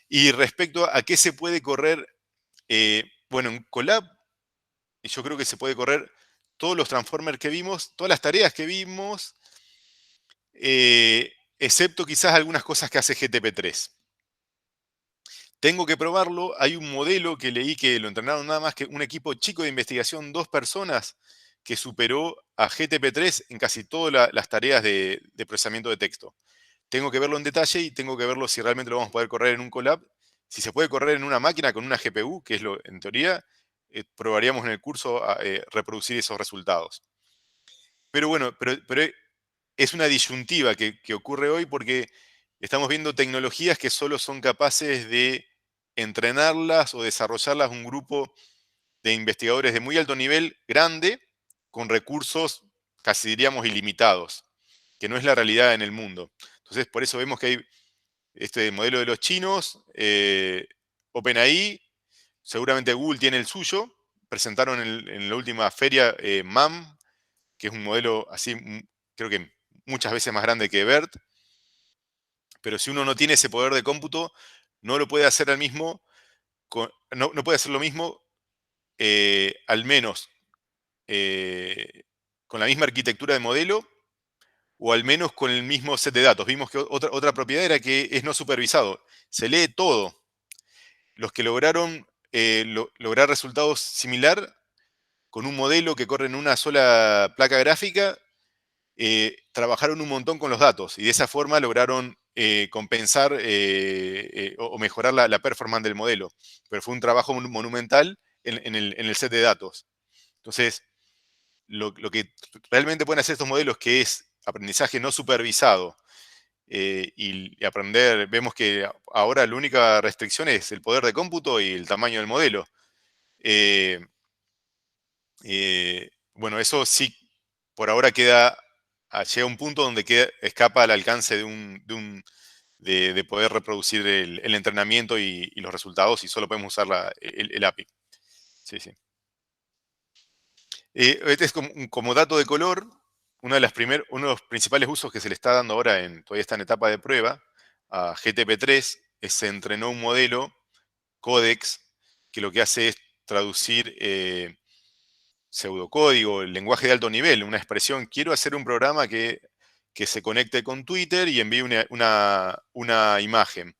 Y respecto a qué se puede correr, bueno, en Colab, yo creo que se puede correr todos los transformers que vimos, todas las tareas que vimos, excepto quizás algunas cosas que hace GTP3. Tengo que probarlo. Hay un modelo que leí que lo entrenaron nada más que un equipo chico de investigación, 2 personas, que superó a GTP3 en casi todas las tareas de procesamiento de texto. Tengo que verlo en detalle y tengo que verlo si realmente lo vamos a poder correr en un Colab. Si se puede correr en una máquina con una GPU, que es en teoría, probaríamos en el curso a reproducir esos resultados. Pero bueno, pero es una disyuntiva que ocurre hoy porque estamos viendo tecnologías que solo son capaces de entrenarlas o desarrollarlas un grupo de investigadores de muy alto nivel, grande, con recursos casi diríamos ilimitados, que no es la realidad en el mundo. Entonces, por eso vemos que hay este modelo de los chinos, OpenAI, seguramente Google tiene el suyo, presentaron en la última feria MAM, que es un modelo así, creo que muchas veces más grande que BERT, pero si uno no tiene ese poder de cómputo, no lo puede hacer no puede hacer lo mismo, al menos con la misma arquitectura de modelo, o al menos con el mismo set de datos. Vimos que otra propiedad era que es no supervisado. Se lee todo. Los que lograron lograr resultados similar con un modelo que corre en una sola placa gráfica. Trabajaron un montón con los datos y de esa forma lograron compensar o mejorar la performance del modelo. Pero fue un trabajo monumental en el set de datos. Entonces, lo que realmente pueden hacer estos modelos, que es aprendizaje no supervisado, y aprender, vemos que ahora la única restricción es el poder de cómputo y el tamaño del modelo. Bueno, eso sí, por ahora llega a un punto donde escapa al alcance de poder reproducir el entrenamiento y los resultados, y solo podemos usar el API. Sí, sí. Este es como dato de color, uno de los principales usos que se le está dando ahora, todavía está en etapa de prueba, a GTP3, se entrenó un modelo, Codex, que lo que hace es traducir pseudocódigo, el lenguaje de alto nivel, una expresión: quiero hacer un programa que se conecte con Twitter y envíe una imagen.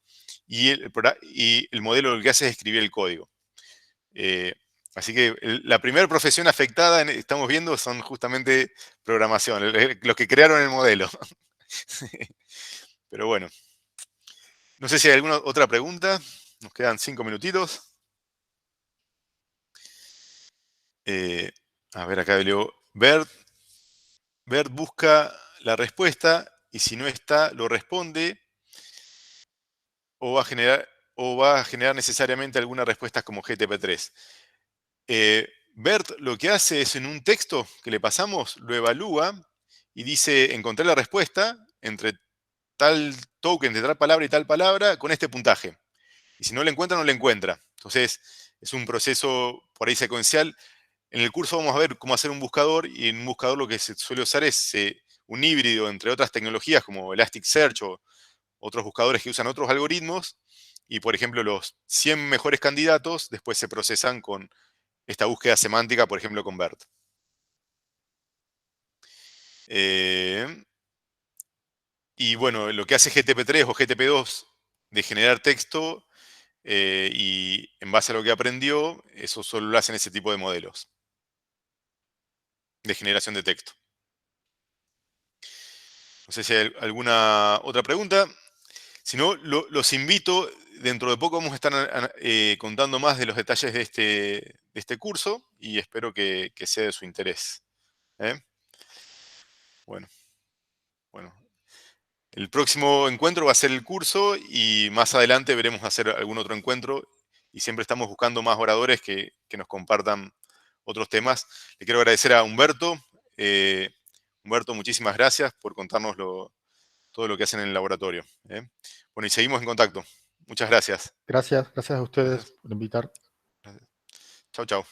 Y el modelo lo que hace es escribir el código. Así que la primera profesión afectada, estamos viendo, son justamente programación, los que crearon el modelo. Pero bueno. No sé si hay alguna otra pregunta. Nos quedan 5 minutitos. A ver, acá leo. Bert busca la respuesta y si no está, lo responde, o va a generar necesariamente alguna respuesta como GTP3. Bert lo que hace es, en un texto que le pasamos, lo evalúa y dice: encontré la respuesta entre tal token de tal palabra y tal palabra con este puntaje. Y si no la encuentra, no la encuentra. Entonces, es un proceso por ahí secuencial. En el curso vamos a ver cómo hacer un buscador, y en un buscador lo que se suele usar es un híbrido entre otras tecnologías como Elasticsearch o otros buscadores que usan otros algoritmos. Y, por ejemplo, los 100 mejores candidatos después se procesan con esta búsqueda semántica, por ejemplo, con BERT. Y bueno, lo que hace GTP3 o GTP2 de generar texto, y en base a lo que aprendió, eso solo lo hacen ese tipo de modelos de generación de texto. No sé si hay alguna otra pregunta. Si no, los invito. Dentro de poco vamos a estar contando más de los detalles de este curso, y espero que sea de su interés. Bueno. El próximo encuentro va a ser el curso, y más adelante veremos hacer algún otro encuentro, y siempre estamos buscando más oradores que nos compartan otros temas. Le quiero agradecer a Humberto. Humberto, muchísimas gracias por contarnos todo lo que hacen en el laboratorio. Bueno, y seguimos en contacto. Muchas gracias. Gracias a ustedes Gracias. por invitar. Chau, chau.